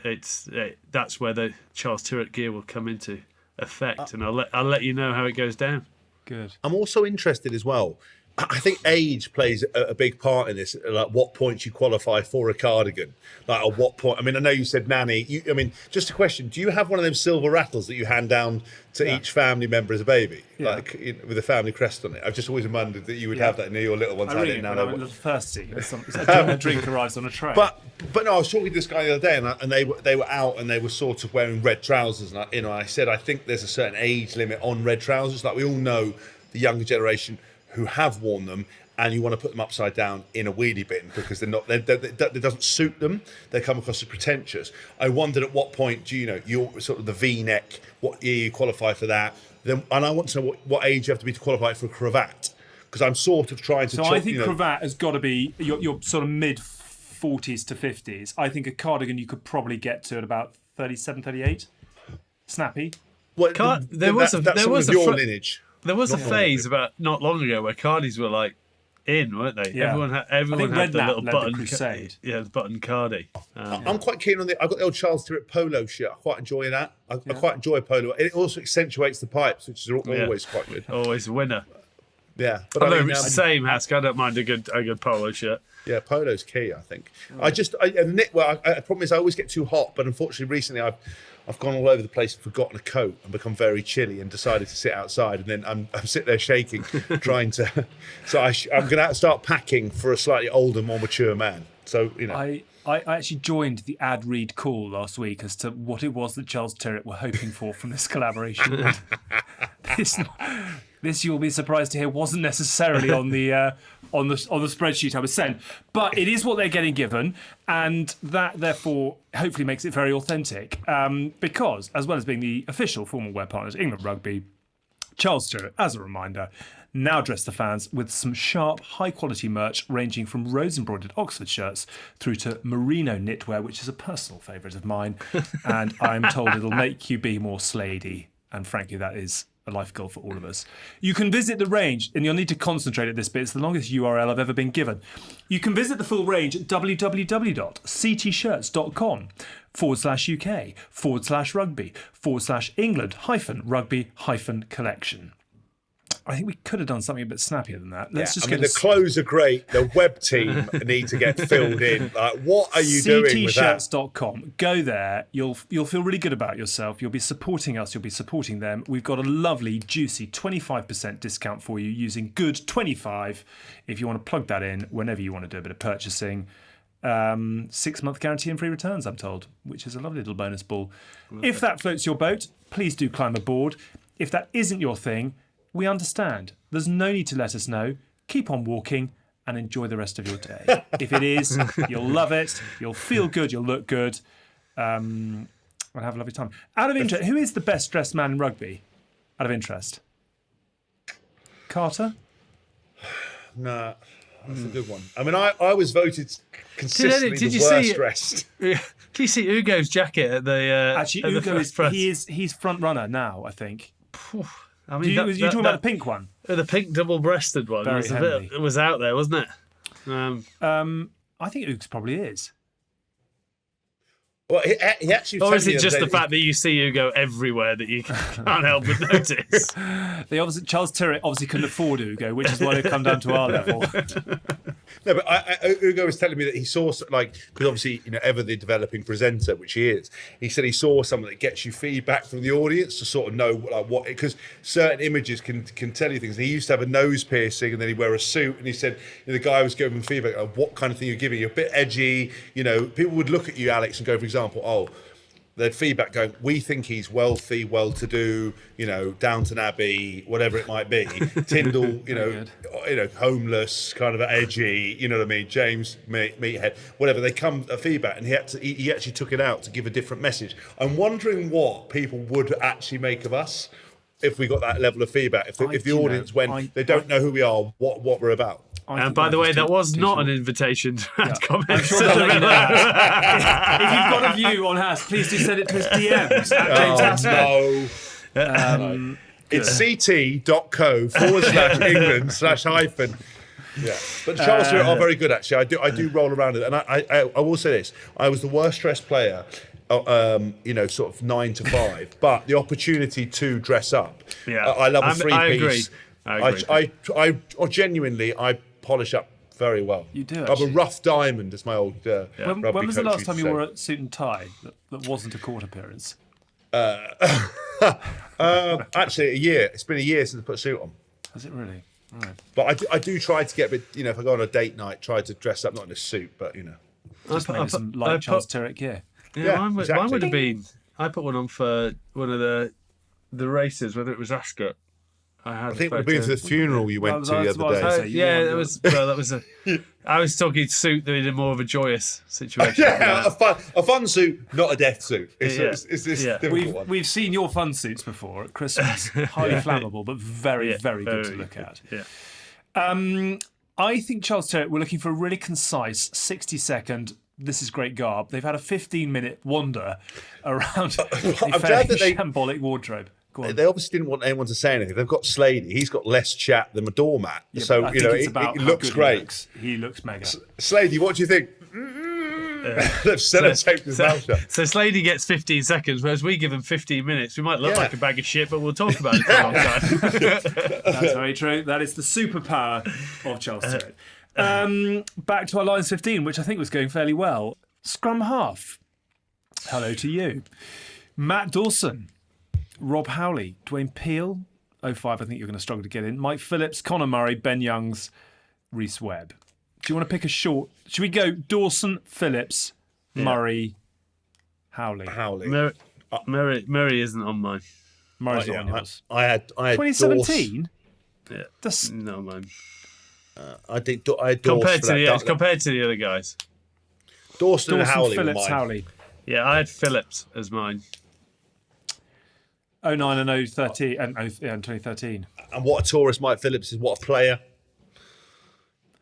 that's where the Charles Tyrwhitt gear will come into effect, and I'll let you know how it goes down. Good. I'm also interested as well. I think age plays a big part in this. Like, what points you qualify for a cardigan? Like, at what point? I mean, I know you said nanny. Just a question: do you have one of them silver rattles that you hand down to each family member as a baby, like with a family crest on it? I've just always wondered that you would have that near your little ones. I really am a little thirsty. A drink arrives on a tray. But no, I was talking to this guy the other day, and they were out and they were sort of wearing red trousers, and I said I think there's a certain age limit on red trousers. Like, we all know the younger generation who have worn them, and you want to put them upside down in a wheelie bin because it doesn't suit them. They come across as pretentious. I wondered at what point do you're sort of the V-neck, what year you qualify for that, and I want to know what age you have to be to qualify for a cravat, because I'm sort of trying to. So I think cravat has got to be your sort of mid 40s to 50s. I think a cardigan you could probably get to at about 37, 38. Snappy. Well, there was your lineage. There was a phase about not long ago where cardies were like in, weren't they? Yeah. Everyone had the little button crusade. The button cardie. I'm quite keen on I've got the old Charles Tyrwhitt polo shirt. I quite enjoy that. I quite enjoy polo. It also accentuates the pipes, which is always quite good. Always a winner. Yeah, but I'm the same, Hask. I don't mind a good polo shirt. Yeah, polo's key, I think. The problem is I always get too hot, but unfortunately recently I've gone all over the place and forgotten a coat and become very chilly and decided to sit outside, and then I'm sitting there shaking, trying to. So I'm going to start packing for a slightly older, more mature man. So I actually joined the ad read call last week as to what it was that Charles Tyrwhitt were hoping for from this collaboration. This you'll be surprised to hear wasn't necessarily on the spreadsheet I was sent, but it is what they're getting given, and that therefore hopefully makes it very authentic. Because as well as being the official formal wear partner of England Rugby, Charles Tyrwhitt, as a reminder, now dress the fans with some sharp, high-quality merch ranging from rose-embroidered Oxford shirts through to merino knitwear, which is a personal favourite of mine, and I'm told it'll make you be more Slady, and frankly that is a life goal for all of us. You can visit the range, and you'll need to concentrate at this bit, it's the longest URL I've ever been given. You can visit the full range at www.ctshirts.com/UK/rugby/England-rugby-collection. I think we could have done something a bit snappier than that. Let's just get the clothes are great. The web team need to get filled in. What are you doing with that? ctshirts.com. Go there. You'll feel really good about yourself. You'll be supporting us. You'll be supporting them. We've got a lovely, juicy 25% discount for you using GOOD25 if you want to plug that in whenever you want to do a bit of purchasing. 6-month guarantee and free returns, I'm told, which is a lovely little bonus ball. If that floats your boat, please do climb aboard. If that isn't your thing, we understand. There's no need to let us know. Keep on walking and enjoy the rest of your day. If it is, you'll love it. You'll feel good. You'll look good. And have a lovely time. Out of interest, who is the best dressed man in rugby? Out of interest. Carter? No, that's a good one. I mean, I was voted consistently the worst dressed. Did you see Ugo's jacket at the Actually, at Ugo the press? he's front runner now, I think. I mean, you talking about the pink one? The pink double-breasted one. Very It was out there, wasn't it? I think Uggs probably is. Well, he actually. Or is it just the fact that you see Ugo everywhere that you can't help but notice? Charles Tyrwhitt obviously couldn't afford Ugo, which is why they've come down to our level. No, but Ugo was telling me that he saw, because obviously, ever the developing presenter, which he is, he said he saw something that gets you feedback from the audience to sort of know what, because certain images can tell you things. He used to have a nose piercing and then he'd wear a suit, and he said the guy was giving him feedback of what kind of thing you're giving. You're a bit edgy, people would look at you, Alex, and go, for example, they'd feedback going, we think he's wealthy, well-to-do, Downton Abbey, whatever it might be. Tindall, homeless, kind of edgy, you know what I mean? James, meathead, whatever. They come feedback, and he actually took it out to give a different message. I'm wondering what people would actually make of us if we got that level of feedback. If the audience, when they don't know who we are, what we're about. And by the way, that was not an invitation to add comments. I'm sure they'll let you know. If you've got a view on Hask, please do send it to his DMs at James Haskell. No. It's ct.co/England/hyphen. Yeah, but Charles Tyrwhitt are very good, actually. I do roll around it, and I will say this: I was the worst dressed player. Sort of 9 to 5, but the opportunity to dress up. Yeah, I love a three-piece. I agree. I genuinely polish up very well. You do. I'm a rough diamond, as my old When was the last time you wore a suit and tie that wasn't a court appearance? Actually, a year. It's been a year since I put a suit on. Has it really? Right. But I do try to get a bit. If I go on a date night, try to dress up, not in a suit, but just maybe some light Charles Tyrwhitt gear. Yeah, mine would have been. I put one on for one of the races, whether it was Ascot. I think we've been to the funeral you went to the other day. That was a. I was talking suit that in more of a joyous situation. Yeah, a fun suit, not a death suit. It's this difficult one. We've seen your fun suits before at Christmas. Highly flammable, but very, very good to look at. Yeah. I think Charles Tyrwhitt were looking for a really concise 60-second. This is great garb. They've had a 15-minute wander around a fairly shambolic wardrobe. They obviously didn't want anyone to say anything. They've got Slady. He's got less chat than a doormat. Yeah, so, it looks great. He looks mega. Slady, what do you think? They've taped his mouth shut. So Slady gets 15 seconds, whereas we give him 15 minutes. We might look like a bag of shit, but we'll talk about it for a long time. That's very true. That is the superpower of Charles Tyrwhitt. Back to our lines 15, which I think was going fairly well. Scrum half. Hello to you. Matt Dawson. Rob Howley, Dwayne Peel, 05, I think you're going to struggle to get in. Mike Phillips, Connor Murray, Ben Youngs, Reece Webb. Do you want to pick a short? Should we go Dawson, Phillips, Murray, Howley? Murray isn't on mine. Murray's not on yours. I had 2017? Yeah, That's not on mine. I think I had Compared to the other guys. Dawson and Howley were Phillips, mine. Howley. Yeah, I had Phillips as mine. 09 and 013 and 2013. And what a tourist Mike Phillips is, what a player.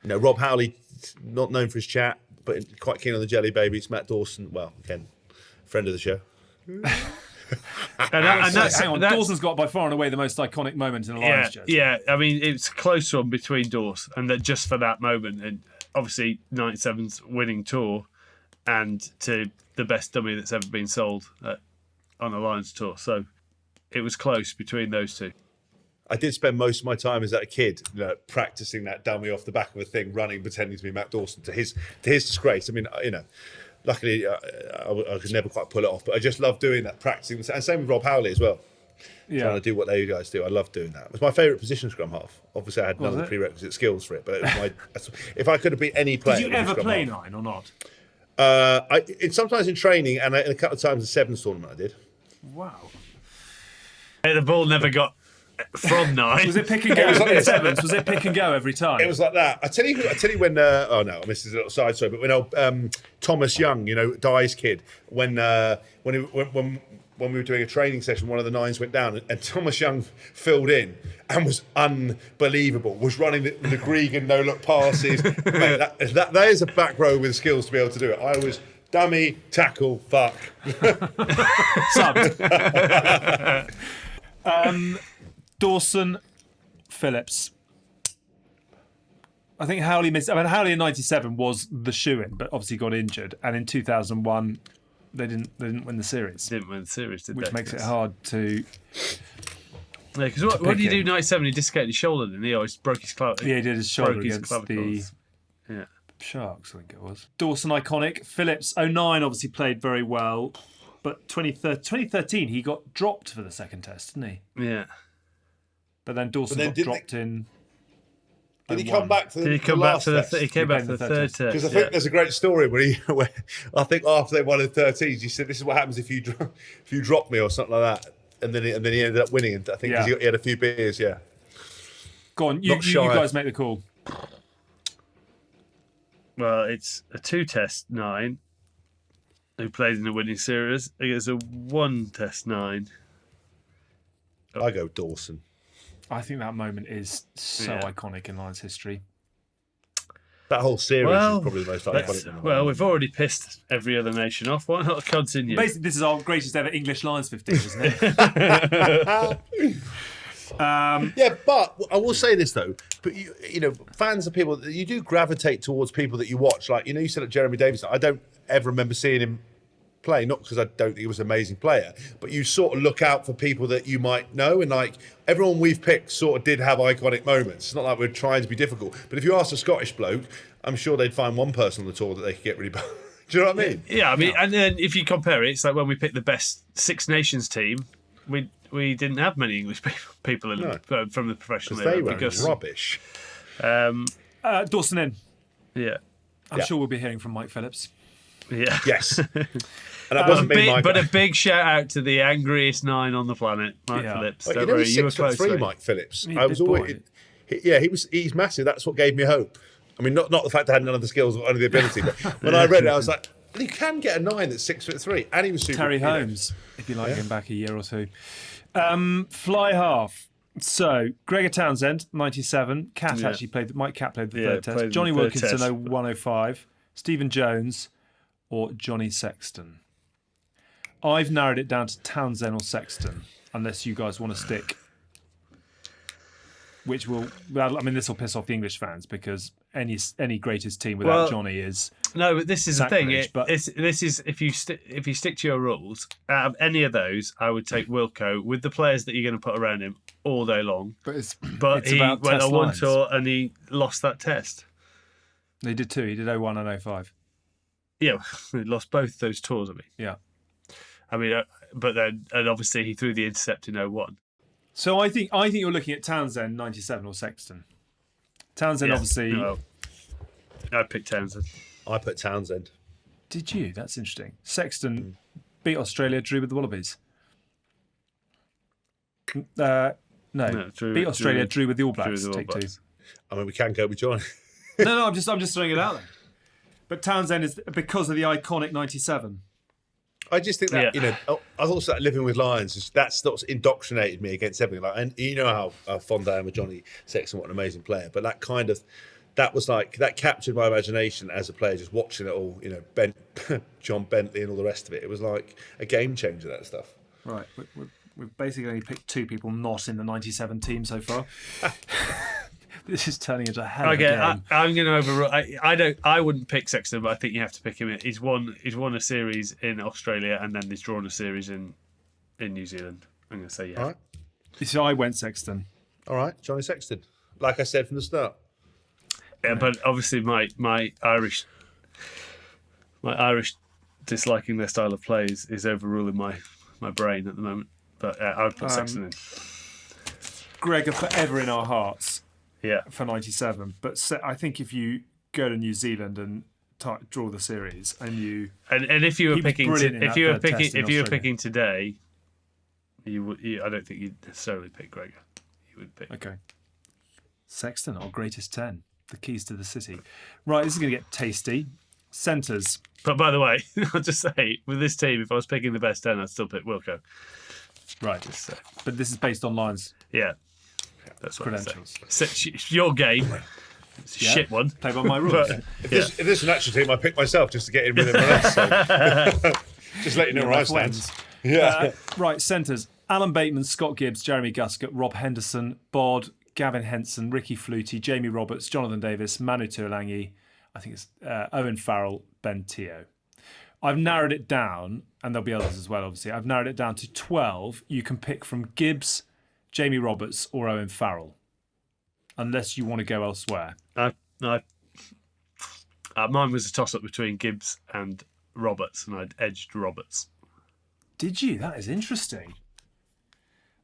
Rob Howley, not known for his chat, but quite keen on the jelly babies. Matt Dawson, well, again, friend of the show. Hang on, Dawson's got by far and away the most iconic moment in the Lions jersey. Yeah, I mean, it's a close one between Dawson and that just for that moment. And obviously, 97's winning tour and to the best dummy that's ever been sold on a Lions tour. So it was close between those two. I did spend most of my time as a kid practicing that dummy off the back of a thing, running, pretending to be Matt Dawson to his disgrace. I mean, luckily I could never quite pull it off, but I just love doing that, practicing. And same with Rob Howley as well. Yeah. Trying to do what they guys do. I love doing that. It was my favourite position, scrum half. Obviously, I had none of the prerequisite skills for it, but it was if I could have been any player. Did you ever play half. 9 or not? Sometimes in training and a couple of times in the Sevens tournament I did. Wow. Hey, the ball never got from 9. Was it pick and go? In Sevens, was it pick and go every time? It was like that. I tell you when. Oh no, this is a little side story. But when Thomas Young, Dye's kid, when we were doing a training session, one of the 9s went down, and Thomas Young filled in and was unbelievable. Was running the Gregan no look passes. Mate, that is a back row with skills to be able to do it. I was dummy, tackle, fuck. Subbed. Dawson, Phillips. I think Howley missed. I mean, Howley in '97 was the shoe-in, but obviously got injured. And in 2001, they didn't win the series. Didn't win the series, did they? Which makes it hard to. Yeah, because what did he do? '97, he dislocated his shoulder, didn't he? Or he broke his clavicle. Yeah, he did his shoulder against the yeah. Sharks, I think it was. Dawson iconic. Phillips 09 obviously played very well, but 2013 he got dropped for the second test, didn't he? Yeah. But then Dawson got dropped in. Did he come back for the Did he come last back for test? He came back for the third test. Because I think there's a great story where I think after they won the 13s, he said, "This is what happens if you drop me" or something like that. And then he ended up winning. And I think 'cause he had a few beers. Yeah. Go on, you guys make the call. Well, it's a 2-test 9 who played in the winning series against a 1-test 9. I go Dawson. I think that moment is so iconic in Lions history. That whole series is probably the most iconic one. Well, we've already pissed every other nation off. Why not continue? Basically, this is our greatest ever English Lions 15, isn't it? Yeah, but I will say this though. But fans are people. You do gravitate towards people that you watch. Like you said at Jeremy Davis. I don't ever remember seeing him play, not because I don't think he was an amazing player, but you sort of look out for people that you might know, and like everyone we've picked sort of did have iconic moments. It's not like we're trying to be difficult, but if you ask a Scottish bloke, I'm sure they'd find one person on the tour that they could get really bad. Do you know what I mean? Yeah, I mean, and then if you compare it, it's like when we picked the best Six Nations team, we didn't have many English people in from the professional they era were rubbish. Dawson in. Yeah. I'm sure we'll be hearing from Mike Phillips. Yeah. Yes. And that wasn't me, Mike. But a big shout out to the angriest 9 on the planet, Mike Phillips. Well, Don't worry, you were 6'3", Mike Phillips. He's I was always, he's massive. That's what gave me hope. I mean, not the fact I had none of the skills or only the ability, but when I read it, I was like, you can get a 9 that's 6'3", and he was super. Terry Holmes, if you like him back a year or two. Fly half. So Gregor Townsend, 97. Actually played. Mike Cat played the third test. Johnny Wilkinson, 105. Stephen Jones, or Johnny Sexton. I've narrowed it down to Townsend or Sexton, unless you guys want to stick. Which will, this will piss off the English fans because any greatest team without Johnny is. No, but this is the thing. This is if you stick to your rules. Out of any of those, I would take Wilco with the players that you're going to put around him all day long. But he went on one tour and he lost that test. They did too. He did 01 and 05. Yeah, he lost both those tours. Yeah. I mean, but then, and obviously he threw the intercept in 01. So I think you're looking at Townsend 97 or Sexton. Townsend obviously I picked Townsend. I put Townsend. Did you? That's interesting. Sexton beat Australia, drew with the Wallabies. Beat Australia, drew with the All Blacks. Take two. I mean, we can go with John. No, I'm just throwing it out there. But Townsend is because of the iconic 97. I just think that I also that living with lions. That's what's indoctrinated me against everything. Like, and you know how fond I am of Johnny Sexton, what an amazing player. But that was like that captured my imagination as a player, just watching it all. You know, John Bentley and all the rest of it. It was like a game changer. That stuff. Right. We've basically only picked two people not in the 97 team so far. This is turning into a hell of a game. I'm going to overrule. I wouldn't pick Sexton, but I think you have to pick him. He's won a series in Australia, and then he's drawn a series in New Zealand. I'm going to say All right. So I went Sexton. All right, Johnny Sexton. Like I said from the start. Yeah, but obviously my Irish disliking their style of play is overruling my brain at the moment. But I would put Sexton in. Gregor forever in our hearts. Yeah, for 97. But I think if you go to New Zealand and draw the series, and if you were picking today, I don't think you'd necessarily pick Gregor. You would pick Sexton, our greatest 10, the keys to the city. Right, this is going to get tasty. Centres. But by the way, I'll just say with this team, if I was picking the best 10, I'd still pick Wilco. Right, but this is based on Lions. Yeah. That's what credentials. It's your game. It's a shit one. Play by my rules. If this is an actual team, I picked myself just to get in with everyone else. So. Just let you know where I stand. Yeah. Right, centres. Alan Bateman, Scott Gibbs, Jeremy Guskett, Rob Henderson, Bod, Gavin Henson, Ricky Flutie, Jamie Roberts, Jonathan Davis, Manu Tuolangi, I think it's Owen Farrell, Ben Teo. I've narrowed it down, and there'll be others as well, obviously. I've narrowed it down to 12. You can pick from Gibbs, Jamie Roberts or Owen Farrell, unless you want to go elsewhere. Mine was a toss-up between Gibbs and Roberts, and I'd edged Roberts. Did you? That is interesting.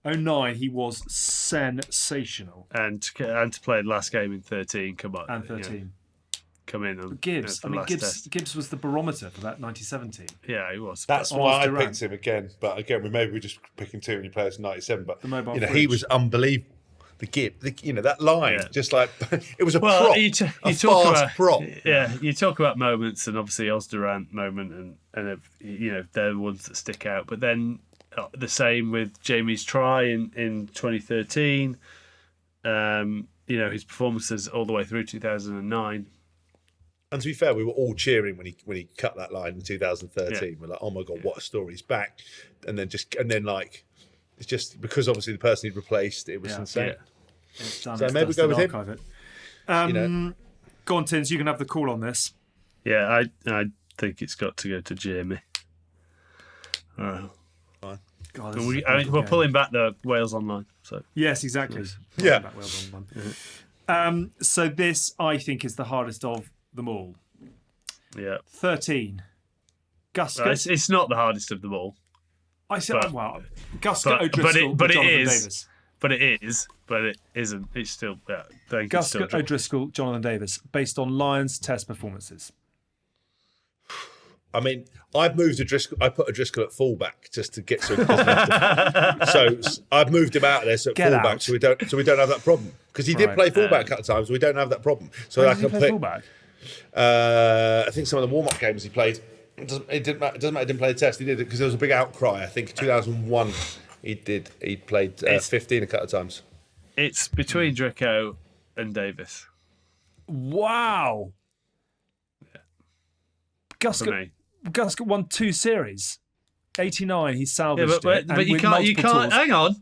09, he was sensational. And to play the last game in 13, come on. And 13. Come in and Gibbs was the barometer for that 97 team. Yeah, he was. That's why I picked him again. But again, maybe we're just picking too many players in 97. But he was unbelievable. That line, just like it was a prop. You talk about prop. Yeah, you talk about moments, and obviously Os Durant moment, and they're the ones that stick out. But then the same with Jamie's try in 2013. His performances all the way through 2009. And to be fair, we were all cheering when he cut that line in 2013. Yeah. We're like, oh my god, what a story! He's back, and then it's just because obviously the person he'd replaced, it was insane. Yeah. So maybe we go with him. Go on, Tins. You can have the call on this. Yeah, I think it's got to go to Jamie. All right. Fine. God, we're pulling back the Wales Online. So yes, exactly. Yeah. Back Wales Online. So this, I think, is the hardest of them all. Yeah. 13. Guskett. It's not the hardest of them all. I said, Guskett, O'Driscoll, but Jonathan it is. Davis. But it isn't. It's still. Yeah, Guskett, O'Driscoll, Jonathan Davis, based on Lions Test performances. I mean, I've moved O'Driscoll. I put O'Driscoll at fullback just to get so. So I've moved him out there at fullback, so we don't have that problem because he did play fullback a couple of times. So we don't have that problem. So I can play fullback. I think some of the warm-up games he played. It doesn't matter. He didn't play the test. He did it because there was a big outcry. I think 2001. He played 15 a couple of times. It's between Dricko and Davis. Wow. Yeah. Guskett won 2 series. 89, he salvaged it. But you can't. Hang on.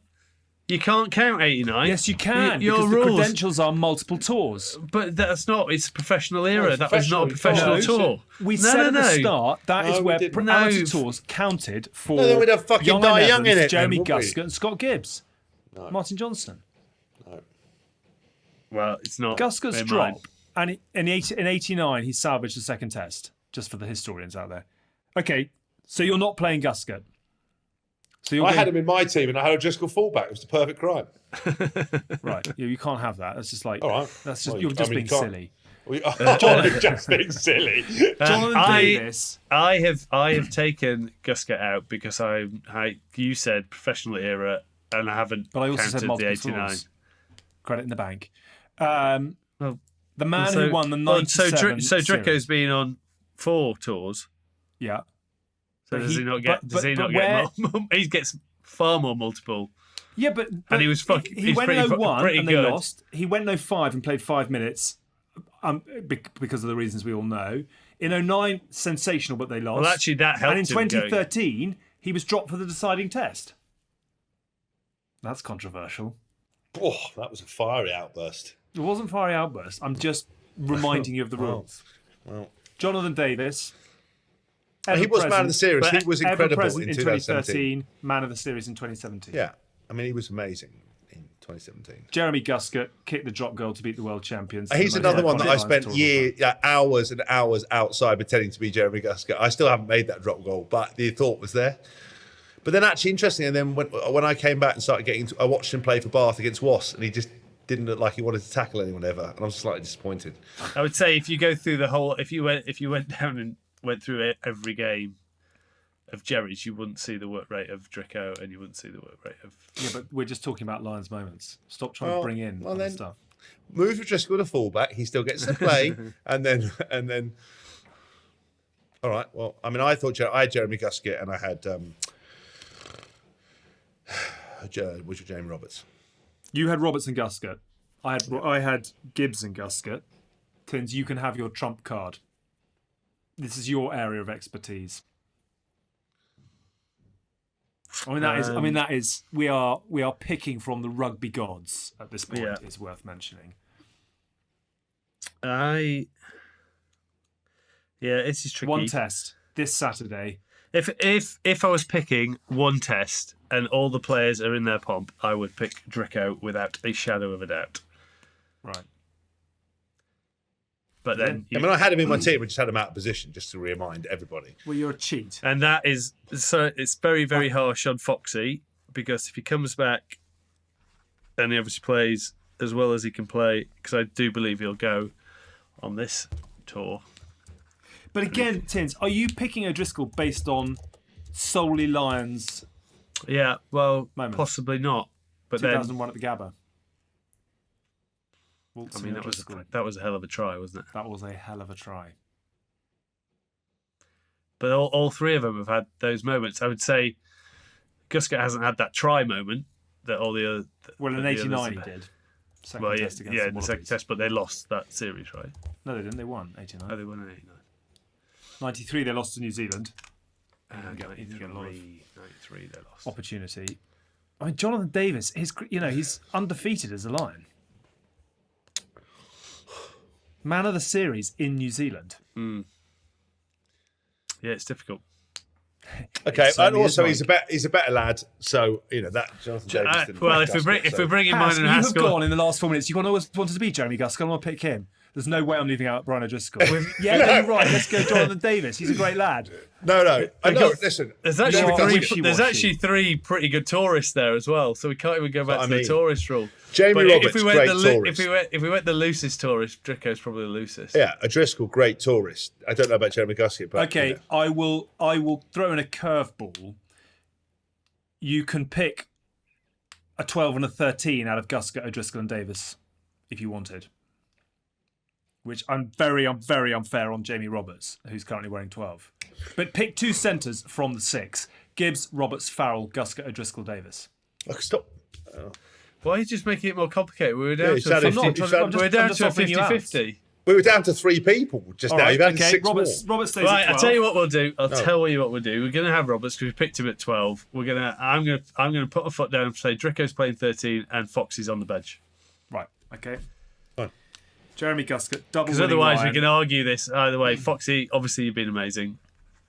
You can't count 89. Yes, you can. Your because rules. The credentials are multiple tours. But that's not. It's a professional era. That was not a professional tour. We said at the start that is where amateur tours counted for. No, then we'd have fucking Die Young in it. Jeremy Guskett and Scott Gibbs. No. Martin Johnson. No. Well, it's not. Guskett's drop. And in 89, he salvaged the second test, just for the historians out there. Okay, so you're not playing Guskett. So I had him in my team and I had O'Driscoll fullback. It was the perfect crime. Right. You can't have that. That's just like, all right. That's just, you're just being silly. John just being silly. Jonathan Davis. I have taken Guscott out because you said professional era, and I haven't. But I also counted said multiple the 89. tours. Credit in the bank. Well, The man who won the 97 so Dricko's series. been on 4 tours. Yeah. So But does he not get? He gets far more multiple. Yeah, but and he was he went pretty 0-1 and they good. lost. He went 0-5 and played 5 minutes because of the reasons we all know. In 2009, sensational, but they lost. Well, actually, that helped. And in him 2013, he was dropped for the deciding test. That's controversial. Oh, that was a fiery outburst. It wasn't fiery outburst. I'm just reminding you of the rules. Well, Jonathan Davis. he was man of the series. He was incredible in in 2013. Man of the series in 2017. Yeah, I mean, he was amazing in 2017. Jeremy Guscott kicked the drop goal to beat the world champions. He's another one that I spent hours and hours outside pretending to be Jeremy Guscott. I still haven't made that drop goal, but the thought was there. But then actually interesting, and then when I came back and started I watched him play for Bath against Wasps, and he just didn't look like he wanted to tackle anyone ever, and I was slightly disappointed. I would say if you go through the whole, if you went down and went through every game of Jerry's, you wouldn't see the work rate of Dricko, and you wouldn't see the work rate of. Yeah, but we're just talking about Lions moments. Stop trying to bring in other stuff. Move Driscoll to fullback. He still gets to play, and then. All right. Well, I mean, I had Jeremy Guscott, and I had Jamie Roberts. You had Roberts and Guscott. I had Gibbs and Guscott. Tins, you can have your trump card. This is your area of expertise. That is. We are picking from the rugby gods at this point. Yeah. It's worth mentioning. This is tricky. One test this Saturday. If I was picking one test and all the players are in their pomp, I would pick Dricko without a shadow of a doubt. Right. But then, I had him in my team. I just had him out of position, just to remind everybody. Well, you're a cheat. And that is so. It's very, very harsh on Foxy, because if he comes back and he obviously plays as well as he can play, because I do believe he'll go on this tour. But again, Tins, are you picking O'Driscoll based on solely Lions? Yeah, well, moments? Possibly not. But 2001 at the Gabba. I mean, that was a hell of a try, wasn't it? That was a hell of a try. But all 3 of them have had those moments. I would say Guscott hasn't had that try moment that all the other. Well, in '89 he did. Second test against the the second test, but they lost that series, right? No, they didn't. They won '89. Oh, they won in '89. '93 they lost to New Zealand. 93 they lost. Opportunity. I mean, Jonathan Davis, he's undefeated as a Lion. Man of the series in New Zealand. Yeah, it's difficult. Okay, and also he's a better lad, so that Jonathan Davis didn't. Well, if we bring in mine and Haskell, you have gone in the last 4 minutes. You always wanted to be Jeremy Guscott. I'm going to pick him. There's no way I'm leaving out Brian O'Driscoll. You're right. Let's go Jonathan Davis. He's a great lad. No. I know. Listen, there's actually 3 pretty good tourists there as well, so we can't even go back to the tourist rule. Jamie Roberts, great tourist. If we went the loosest tourist, Dricko's probably the loosest. Yeah, O'Driscoll, great tourist. I don't know about Jeremy Guscott, but okay, I will throw in a curveball. You can pick a 12 and a 13 out of Guscott, O'Driscoll, and Davis if you wanted. Which I'm very unfair on Jamie Roberts, who's currently wearing 12. But pick 2 centres from the 6. Gibbs, Roberts, Farrell, Guscott, O'Driscoll, Davis. Oh, stop. Why are you just making it more complicated? We were down to 50-50. We were down to 3 people just now. You've had 6 Roberts more. stays right, at 12. I'll tell you what we'll do. Tell you what we'll do. We're going to have Roberts because we picked him at 12. I'm going to put a foot down and say Dricko's playing 13 and Foxy's on the bench. Right. Okay. Fine. Jeremy Guscott, double. Because otherwise we can argue this either way. Foxy, obviously you've been amazing.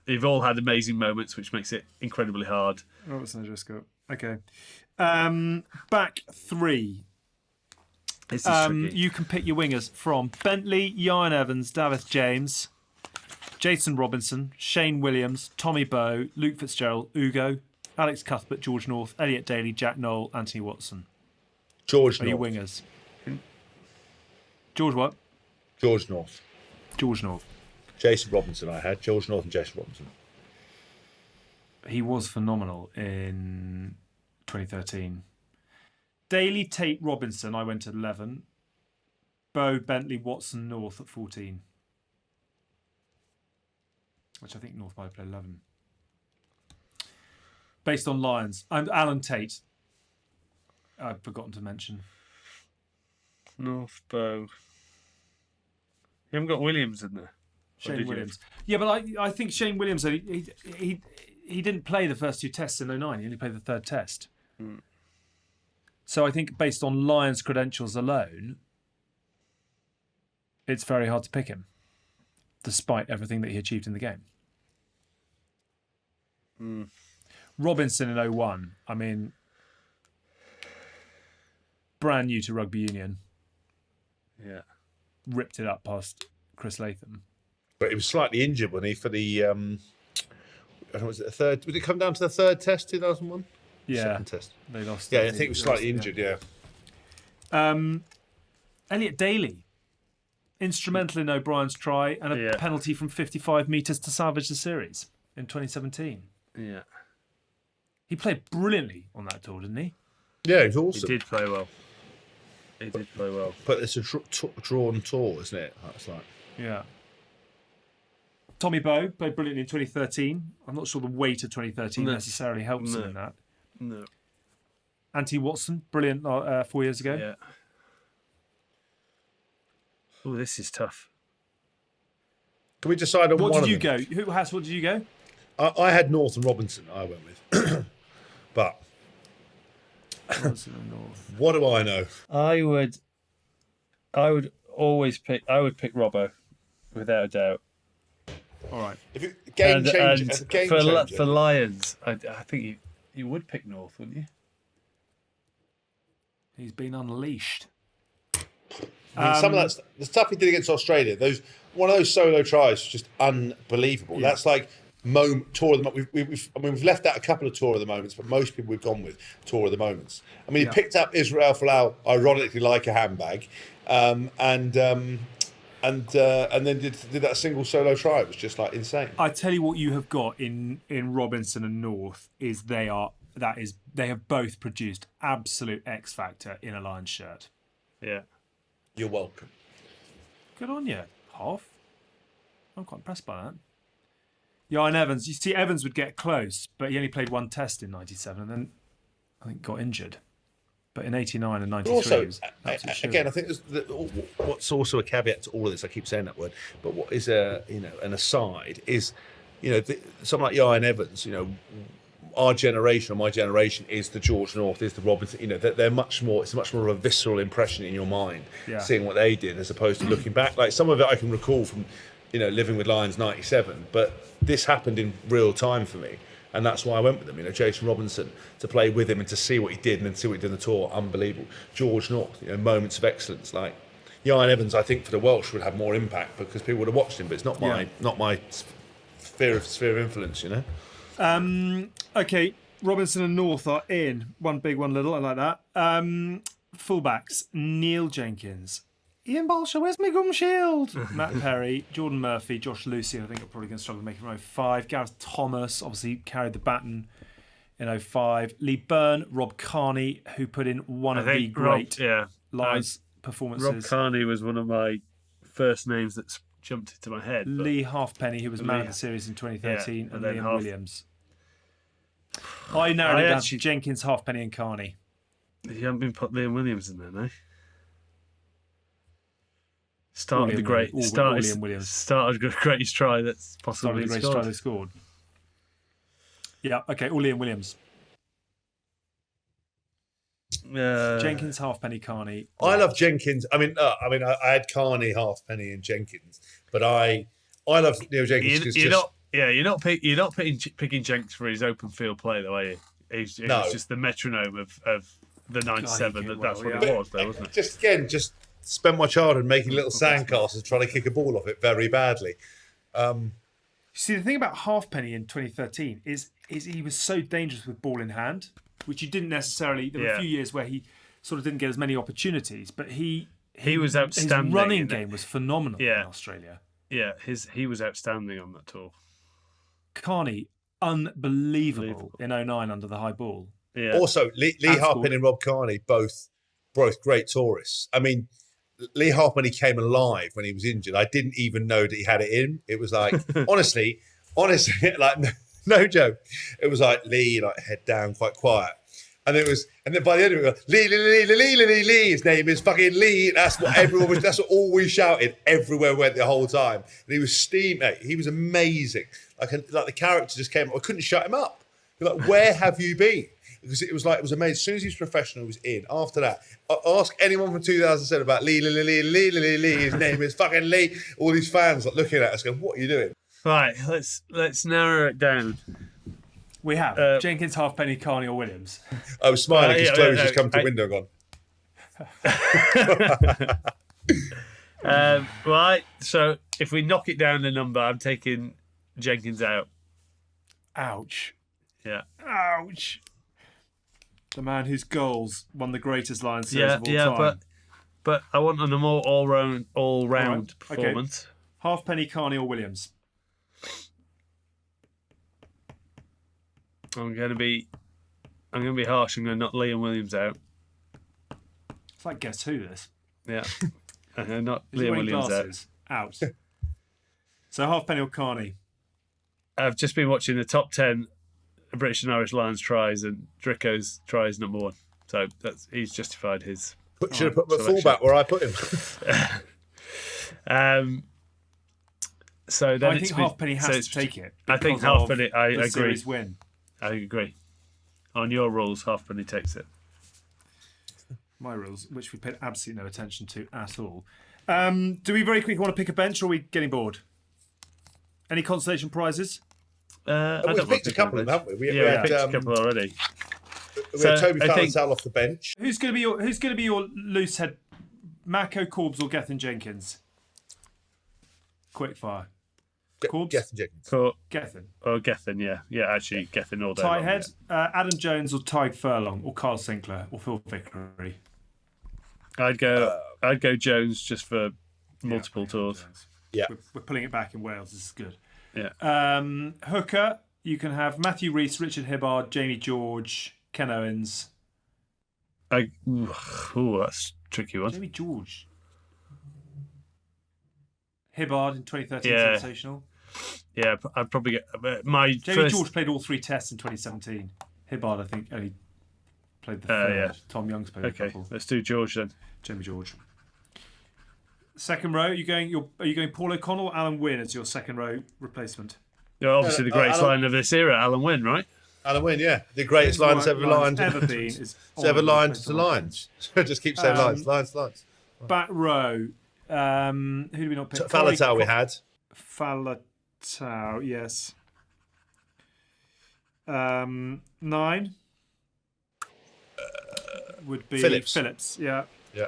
You've all had amazing moments, which makes it incredibly hard. Roberts and O'Driscoll. Okay. Back 3. This is tricky. You can pick your wingers from Bentley, Ian Evans, Davith James, Jason Robinson, Shane Williams, Tommy Bowe, Luke Fitzgerald, Ugo, Alex Cuthbert, George North, Elliot Daly, Jack Knoll, Anthony Watson. George Are your wingers? George what? George North. George North. Jason Robinson I had. George North and Jason Robinson. He was phenomenal in 2013. Daly, Tate, Robinson, I went at 11. Bow, Bentley, Watson, North at 14. Which I think North might have played 11. Based on Lions. I'm Alan Tate. I've forgotten to mention. North, Bow. You haven't got Williams in there. Shane Williams. Yeah, but I think Shane Williams, he didn't play the first 2 tests in 09. He only played the 3rd test. So I think based on Lions' credentials alone, it's very hard to pick him, despite everything that he achieved in the game. Robinson in 01, I mean, brand new to rugby union. Yeah. Ripped it up past Chris Latham. But he was slightly injured when he for the I don't know, was it the 3rd? Would it come down to the 3rd test, 2001? Yeah, 2nd test. They lost. Yeah, I think he was slightly injured. Yeah. Elliot Daly, instrumental in O'Brien's try and a penalty from 55 metres to salvage the series in 2017. Yeah. He played brilliantly on that tour, didn't he? Yeah, he was awesome. He did play well. But it's a drawn tour, isn't it? That's like. Yeah. Tommy Bowe played brilliantly in 2013. I'm not sure the weight of 2013 necessarily helps him in that. No. Anthony Watson, brilliant 4 years ago. Yeah. Oh, this is tough. Can we decide on what one did you of them? go? What did you go? I had North and Robinson. I went with, but Robinson and North. What do I know? I would always pick. I would pick Robbo, without a doubt. All right. If you, game changer. For Lions, I think you would pick North, wouldn't you? He's been unleashed. I mean, some of that, the stuff he did against Australia, one of those solo tries was just unbelievable. Yeah. That's like tour of the moment. We've left out a couple of tour of the moments, but most people we've gone with tour of the moments. I mean, he picked up Israel Folau, ironically like a handbag, and then did that single solo try. It was just like insane. I tell you what, you have got in Robinson and North is they have both produced absolute X factor in a Lions shirt. Yeah. You're welcome. Good on you, Hoff. I'm quite impressed by that. Yeah, and Evans. You see, Evans would get close, but he only played 1 test in 97 and then I think got injured. But in 89 and 93 also, he was again, I think what's also a caveat to all of this, I keep saying that word, but what is an aside is, someone like Ian Evans, our generation or my generation is the George North, is the Robinson. They're much more. It's much more of a visceral impression in your mind, seeing what they did as opposed to looking back. Like some of it I can recall from, living with Lions '97, but this happened in real time for me, and that's why I went with them. Jason Robinson, to play with him and to see what he did and then see what he did on the tour, unbelievable. George North, moments of excellence. Like Ian Evans, I think for the Welsh would have more impact because people would have watched him, but it's not my sphere of influence. Okay, Robinson and North are in. One big, one little. I like that. Fullbacks, Neil Jenkins. Ian Bolsher, where's my gum shield? Matt Perry, Jordan Murphy, Josh Lucy, I think are probably going to struggle to make it in 05. Gareth Thomas, obviously carried the baton in 05. Lee Byrne, Rob Carney, who put in one of the great Lions performances. Rob Carney was one of my first names that jumped into my head. Lee Halfpenny, who was man of the series in 2013, and Liam Williams. I narrowed it down to Jenkins, Halfpenny, and Carney. You haven't been put Liam Williams in there, no? Started the greatest try that's possibly the greatest try they scored. Yeah, okay, all Liam Williams. Jenkins, Halfpenny, Carney. I love Jenkins. I had Carney, Halfpenny, and Jenkins, but I love Neil Jenkins. You're not picking Jenkins for his open field play, though, are you? It was just the metronome of the 97. That's what it was, though, wasn't it? Just spent my childhood making little sandcastles trying to kick a ball off it very badly. See, the thing about Halfpenny in 2013 is he was so dangerous with ball in hand, which he didn't necessarily. There were a few years where he sort of didn't get as many opportunities, but he He was outstanding. His running game was phenomenal Yeah. in Australia. Yeah, he was outstanding on that tour. Carney, unbelievable in 09 under the high ball. Yeah. Also, Lee Harpin and Rob Kearney, both great tourists. I mean, Lee Harpin, he came alive when he was injured. I didn't even know that he had it in. It was like, honestly, like no joke. It was like Lee, like head down, quite quiet. And then by the end of it, Lee, his name is fucking Lee. That's what everyone was. That's what all we shouted everywhere we went the whole time. And he was mate. He was amazing. Like the character just came up. I couldn't shut him up. You're like, where have you been? Because it was amazing. As soon as he was professional, he was in. After that, ask anyone from 2007 about Lee. His name is fucking Lee. All these fans like looking at us, going, "What are you doing?" Right, let's narrow it down. We have Jenkins, Halfpenny, Carney, or Williams. I was smiling because Chloe's just come to the window and gone. Right, so if we knock it down the number, I'm taking Jenkins out. Ouch. Yeah. Ouch. The man whose goals won the greatest Lions series of all time. Yeah, but I want a more all-round right. performance. Okay. Halfpenny, Carney, or Williams. I'm going to be harsh. I'm going to knock Liam Williams out. It's like Guess Who, this. Yeah. I'm going to knock Is he Liam wearing Williams glasses? Out. So Halfpenny or Carney? I've just been watching the top 10 British and Irish Lions tries, and Dricko's try is number 1. So he's justified his. Should have put my fullback where I put him. So then I think Halfpenny has to take it. I think because of Halfpenny. I the agree. series win. I agree. On your rules, Halfpenny takes it. My rules, which we paid absolutely no attention to at all. Do we very quickly want to pick a bench, or are we getting bored? Any consolation prizes? We've picked a couple of them, haven't we? We picked a couple already. We had Toby Fallon off the bench. Who's going to be your loose head? Mako, Corbs, or Gethin Jenkins? Quick fire. Corbs? Gethin Jenkins. Gethin. Oh, Gethin, yeah. Yeah, actually, Gethin all day. Tight long, head, Adam Jones or Tyg Furlong or Carl Sinclair or Phil Vickery? I'd go Jones just for multiple tours. Yeah. We're pulling it back in Wales. This is good. Yeah. Hooker, you can have Matthew Rees, Richard Hibbard, Jamie George, Ken Owens. That's a tricky one. Jamie George. Hibbard in 2013, sensational. Yeah, I'd probably get Jamie George played all 3 tests in 2017. Hibbard, I think, only played the third. Yeah. Tom Young's played a couple. Let's do George then. Jamie George. Second row, are you going Paul O'Connell or Alan Wynne as your second row replacement? Yeah, obviously the greatest line of this era, Alan Wynne, right? Alan Wynne, yeah. The greatest lines ever been. Ever lined to lines. Just keep saying lines. Back row. Who do we not pick? Falatau we had. Falatau, yes. 9 would be Phillips, yeah. Yeah.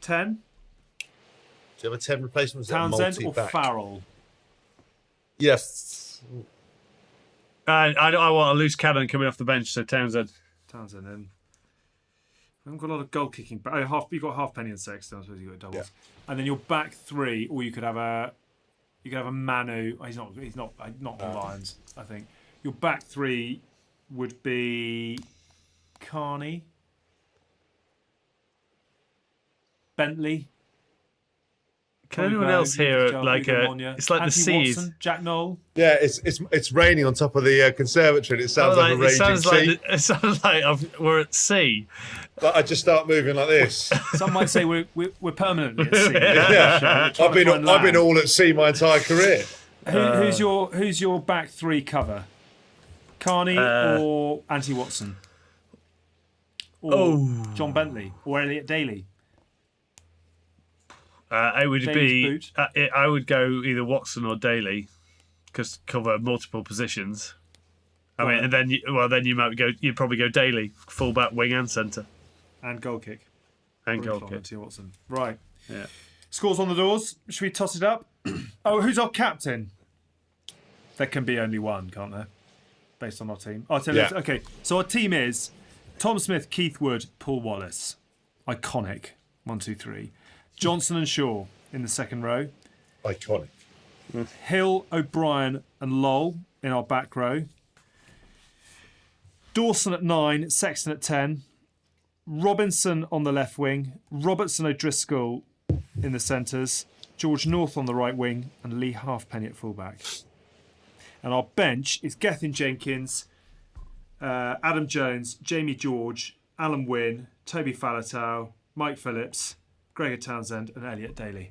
10. Do you have a 10 replacements? Townsend or Farrell? Yes. I want a loose cannon coming off the bench, so Townsend. Townsend in. We haven't got a lot of goal kicking, but you've got Halfpenny and Sexton. I suppose you've got doubles, and then your back 3, or you could have a Manu. He's not on Lions. I think your back 3 would be Carney, Bentley. Can anyone else hear it's like Anthony the seas? Watson, Jack Knoll. Yeah, it's raining on top of the conservatory and it sounds like a raging sea. It sounds like we're at sea. But I just start moving like this. Some might say we're permanently at sea. Yeah. I've been all at sea my entire career. Who's your back 3 cover? Carney or Anthony Watson? Or John Bentley or Elliot Daly? I would go either Watson or Daly, because cover multiple positions. I mean, and then you'd probably go Daly, fullback, wing, and centre, and goal kick, Watson. Right. Yeah. Scores on the doors. Should we toss it up? Who's our captain? There can be only one, can't there? Based on our team. I'll tell you. Okay, so our team is Tom Smith, Keith Wood, Paul Wallace. Iconic. 1, 2, 3. Johnson and Shaw in the second row. Iconic. Hill, O'Brien and Lowell in our back row. Dawson at 9, Sexton at 10. Robinson on the left wing. Robertson, O'Driscoll in the centres. George North on the right wing. And Lee Halfpenny at fullback. And our bench is Gethin Jenkins, Adam Jones, Jamie George, Alan Wynne, Toby Falatau, Mike Phillips, Gregor Townsend and Elliot Daly.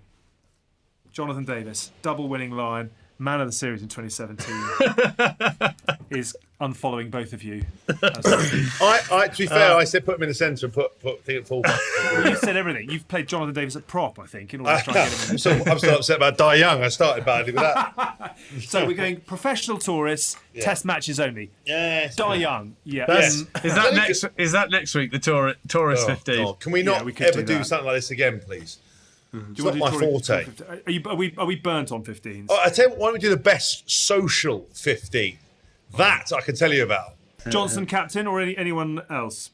Jonathan Davis, double winning Lion, man of the series in 2017, is unfollowing both of you. To be fair, I said put him in the centre and put thing at fullback. You said everything. You've played Jonathan Davis at prop, I think, in order to try and get him in. I'm still upset about Di Young. I started badly with that. So we're going professional tourists, test matches only. Yes. Di Young, yeah. Is that next week? The Tourist 15. God. Can we not we could ever do do that. something like this again, please? It's not Do my you want to forte. Are we burnt on 15s? Oh, I tell you what, why don't we do the best social 15? That I can tell you about. Johnson captain or anyone else?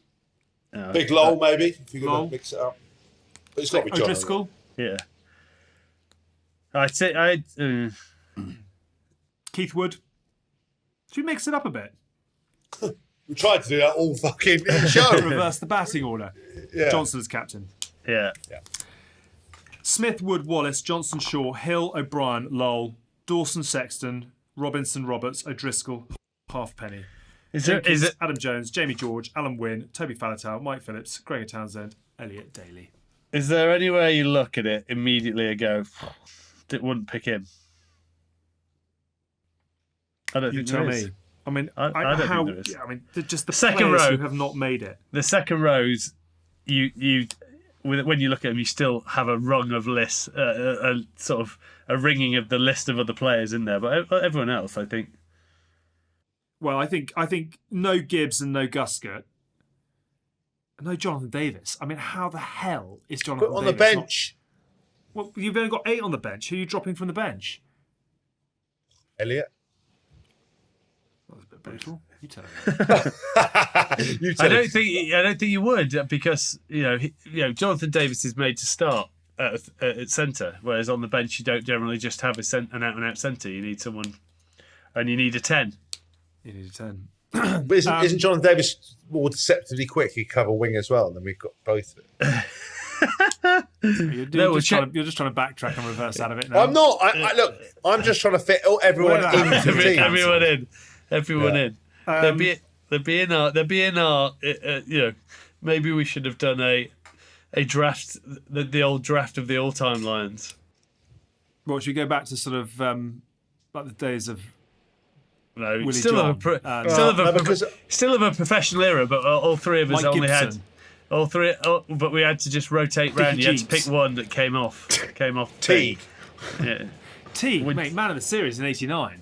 Big Lowell, maybe, if you're Lowell. going to mix it up. But it's got to be John. O'Driscoll? Yeah. I'd say Keith Wood? Should we mix it up a bit? We tried to do that all fucking show. Reverse the batting order. Yeah. Johnson as captain. yeah. Smith, Wood, Wallace, Johnson, Shaw, Hill, O'Brien, Lowell, Dawson, Sexton, Robinson, Roberts, O'Driscoll, Halfpenny. Is Jenkins, it? Adam Jones, Jamie George, Alan Wynne, Toby Falatau, Mike Phillips, Gregor Townsend, Elliot Daly. Is there anywhere you look at it immediately and go, it wouldn't pick him? I don't You think tell there is. me. I mean, I don't think there is. yeah, I mean, just the Second players row. who have not made it. The second rows, when you look at them, you still have a rung of lists, a sort of a ringing of the list of other players in there. But everyone else, I think. Well, I think no Gibbs and no Guscott. No Jonathan Davis. I mean, how the hell is Jonathan Put on Davis the bench. Well, you've only got 8 on the bench. Who are you dropping from the bench? Elliot. That was a bit brutal. You tell me. I don't think you would because Jonathan Davis is made to start at centre, whereas on the bench you don't generally just have an out and out centre. You need someone, and you need a 10. You need a 10. But isn't Jonathan Davis more deceptively quick? He cover wing as well, and then we've got both of it. You're just trying to backtrack and reverse out of it now. I'm not. Look, I'm just trying to fit everyone into the team. Everyone in. They're being our. Maybe we should have done a draft, the old draft of the all-time Lions. Well, should we go back to sort of like the days of No, Willie still John, of a professional era, but all three of us Mike only Gibson. had all three. But we had to just rotate round. You had to pick one that came off. Teague. Yeah. Teague, mate, man of the series in '89.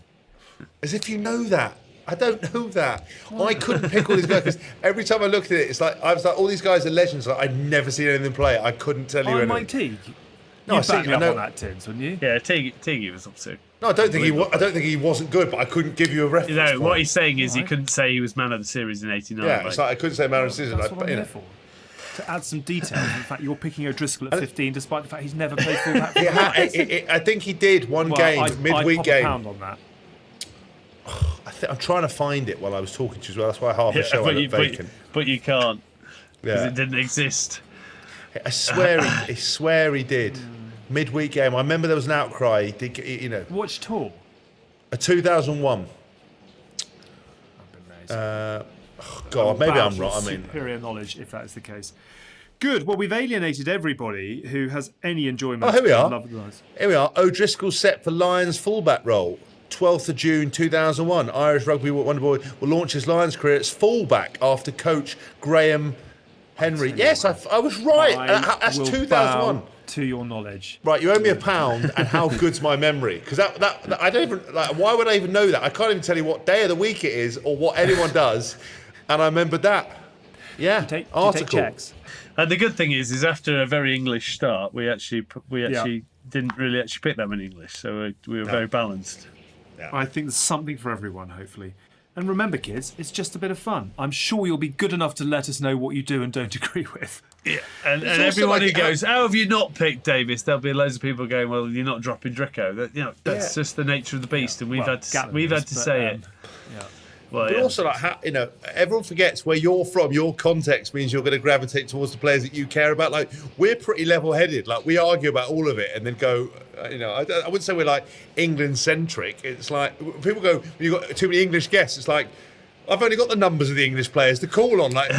As if you know that. I don't know that. I couldn't pick all these guys because every time I looked at it, it's like I was like, all these guys are legends. Like I'd never seen anything play. I couldn't tell you anything. Mike Teague. No, You'd I back me see. I up know. on that, Tinds, wouldn't you? Yeah, Teague was up too. No, I don't think he wasn't good, but I couldn't give you a reference. No, point. what he's saying is he couldn't say he was man of the series in '89. Yeah, it's like I couldn't say man of the season. That's what I'm here for. To add some detail, in fact, you're picking O'Driscoll at 15, despite the fact he's never played fullback. I think he did one game, midweek I'd game. pound on that. I'm trying to find it while I was talking to you as well. That's why half the show I look vacant. But you can't because Yeah. it didn't exist. I swear he did. Midweek game. I remember there was an outcry. He did, Watch tour. a 2001. God, maybe I'm wrong. I mean, superior knowledge, if that is the case. Good. Well, we've alienated everybody who has any enjoyment. Oh, here we are. of Love of the Lions. here we are. O'Driscoll set for Lions fullback role. 12th of June 2001. Irish Rugby Wonder Boy will launch his Lions career as fullback after coach Graham Henry. Yes, I was right. That's will 2001. bow to your knowledge. Right, you owe me £1, and how good's my memory? Because that I don't even why would I even know that? I can't even tell you what day of the week it is or what anyone does, and I remembered that. Yeah, Do you take article. checks? And the good thing is after a very English start, we actually didn't really actually pick that many English, so we were very balanced. I think there's something for everyone, hopefully. And remember, kids, it's just a bit of fun. I'm sure you'll be good enough to let us know what you do and don't agree with. Yeah, and everyone who goes, how have you not picked Davis? There'll be loads of people going, well, you're not dropping Dricko. That's just the nature of the beast, and we've had to say it. Yeah. Well, But also, everyone forgets where you're from. Your context means you're going to gravitate towards the players that you care about. Like, we're pretty level-headed. Like, we argue about all of it and then go, I wouldn't say we're like England-centric. It's like, people go, you've got too many English guests. It's like, I've only got the numbers of the English players to call on. Like,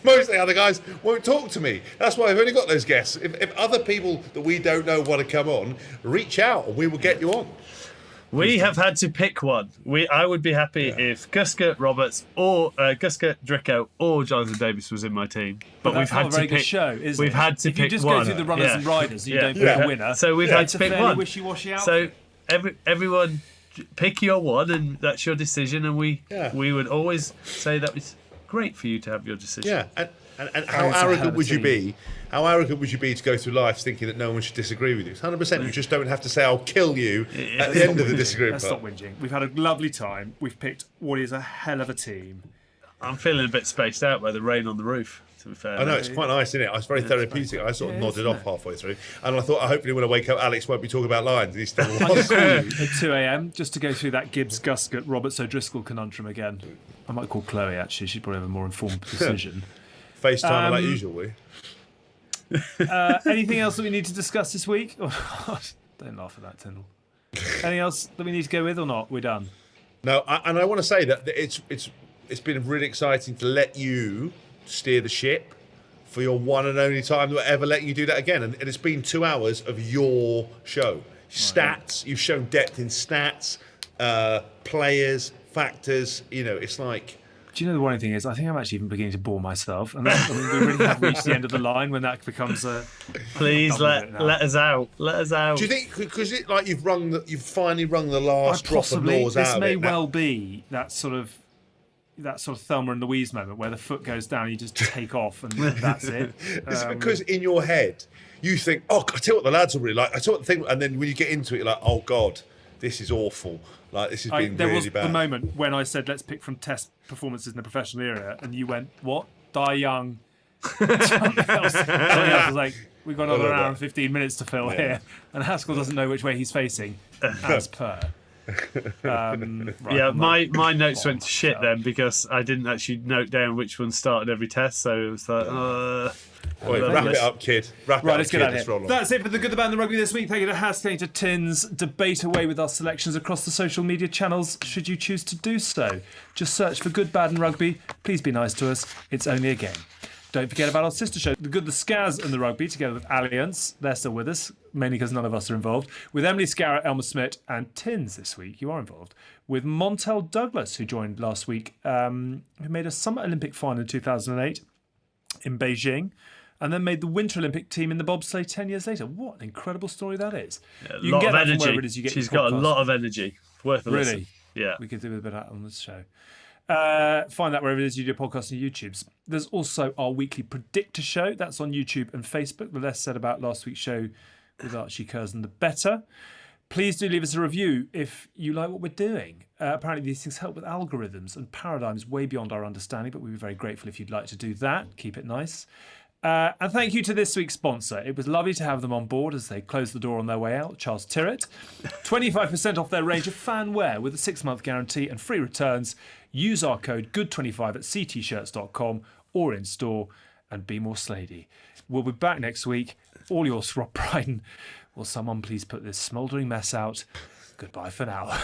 most of the other guys won't talk to me. That's why I've only got those guests. If other people that we don't know want to come on, reach out and we will get you on. We have had to pick one. I would be happy if Guska Roberts or Guska Dricko or Jonathan Davis was in my team. But we've had to pick. Good show, is we've it? had to if pick you just one. go through the runners and riders, you don't pick a winner. So we've had to pick one. Wishy-washy outfit. So everyone pick your one, and that's your decision. And we would always say that was great for you to have your decision. Yeah. And how arrogant would you be? How arrogant would you be to go through life thinking that no one should disagree with you? 100%. You just don't have to say, I'll kill you at the end of the disagreement. Let's stop whinging. We've had a lovely time. We've picked what is a hell of a team. I'm feeling a bit spaced out by the rain on the roof, to be fair. I know, it's quite nice, isn't it? It's very therapeutic. I sort of nodded off halfway through. And I thought, hopefully when I wake up, Alex won't be talking about lines. He's still I'll call you at 2 a.m. just to go through that Gibbs Guscott Roberts O'Driscoll conundrum again. I might call Chloe, actually. She'd probably have a more informed decision. FaceTime like usual, we. Anything else that we need to discuss this week? Oh, don't laugh at that, Tindall. Anything else that we need to go with or not? We're done. No, and I want to say that it's been really exciting to let you steer the ship for your one and only time that ever let you do that again. And it's been 2 hours of your show. Stats, you've shown depth in stats, players, factors. It's like... Do you know the worrying thing is, I think I'm actually even beginning to bore myself, and we really have reached the end of the line when that becomes a. Please let us out. Let us out. Do you think because you've finally rung the last drop of laws out of it? This may well be that sort of Thelma and Louise moment where the foot goes down, you just take off, and that's it. It's because in your head you think, oh, I tell you what the lads will really like. I tell you what the thing, and then when you get into it, you're like, oh God, this is awful. Like, this has been really bad. There was the moment when I said, let's pick from test performances in the professional era, and you went, what? Die young. Something else was like, we've got another hour and 15 minutes to fill here, and Haskell doesn't know which way he's facing, as per. My notes went to shit then because I didn't actually note down which one started every test, so it was like, wrap it up, kid. Let's get out of here. That's it for the Good, the Bad and the Rugby this week. Thank you to Hask, thank you to Tinds. Debate away with our selections across the social media channels, should you choose to do so. Just search for Good, Bad and Rugby. Please be nice to us. It's only a game. Don't forget about our sister show, The Good, the Scaz and the Rugby, together with Allianz. They're still with us, mainly because none of us are involved. With Emily Scarrett, Elmer Smith, and Tinds this week, you are involved. With Montel Douglas, who joined last week, who made a Summer Olympic final in 2008 in Beijing, and then made the Winter Olympic team in the bobsleigh 10 years later. What an incredible story that is. You can get that from wherever it is you get. She's got a lot of energy. Worth a listen. Yeah. We could do a bit of that on this show. Find that wherever it is you do podcasts and YouTubes. There's also our weekly Predictor show. That's on YouTube and Facebook. The less said about last week's show with Archie Curzon, the better. Please do leave us a review if you like what we're doing. Apparently these things help with algorithms and paradigms way beyond our understanding, but we'd be very grateful if you'd like to do that. Keep it nice. And thank you to this week's sponsor. It was lovely to have them on board as they closed the door on their way out, Charles Tyrrett. 25% off their range of fan wear with a 6-month guarantee and free returns. Use our code GOOD25 at ctshirts.com or in store, and be more Slady. We'll be back next week. All yours, Rob Brydon. Will someone please put this smouldering mess out? Goodbye for now.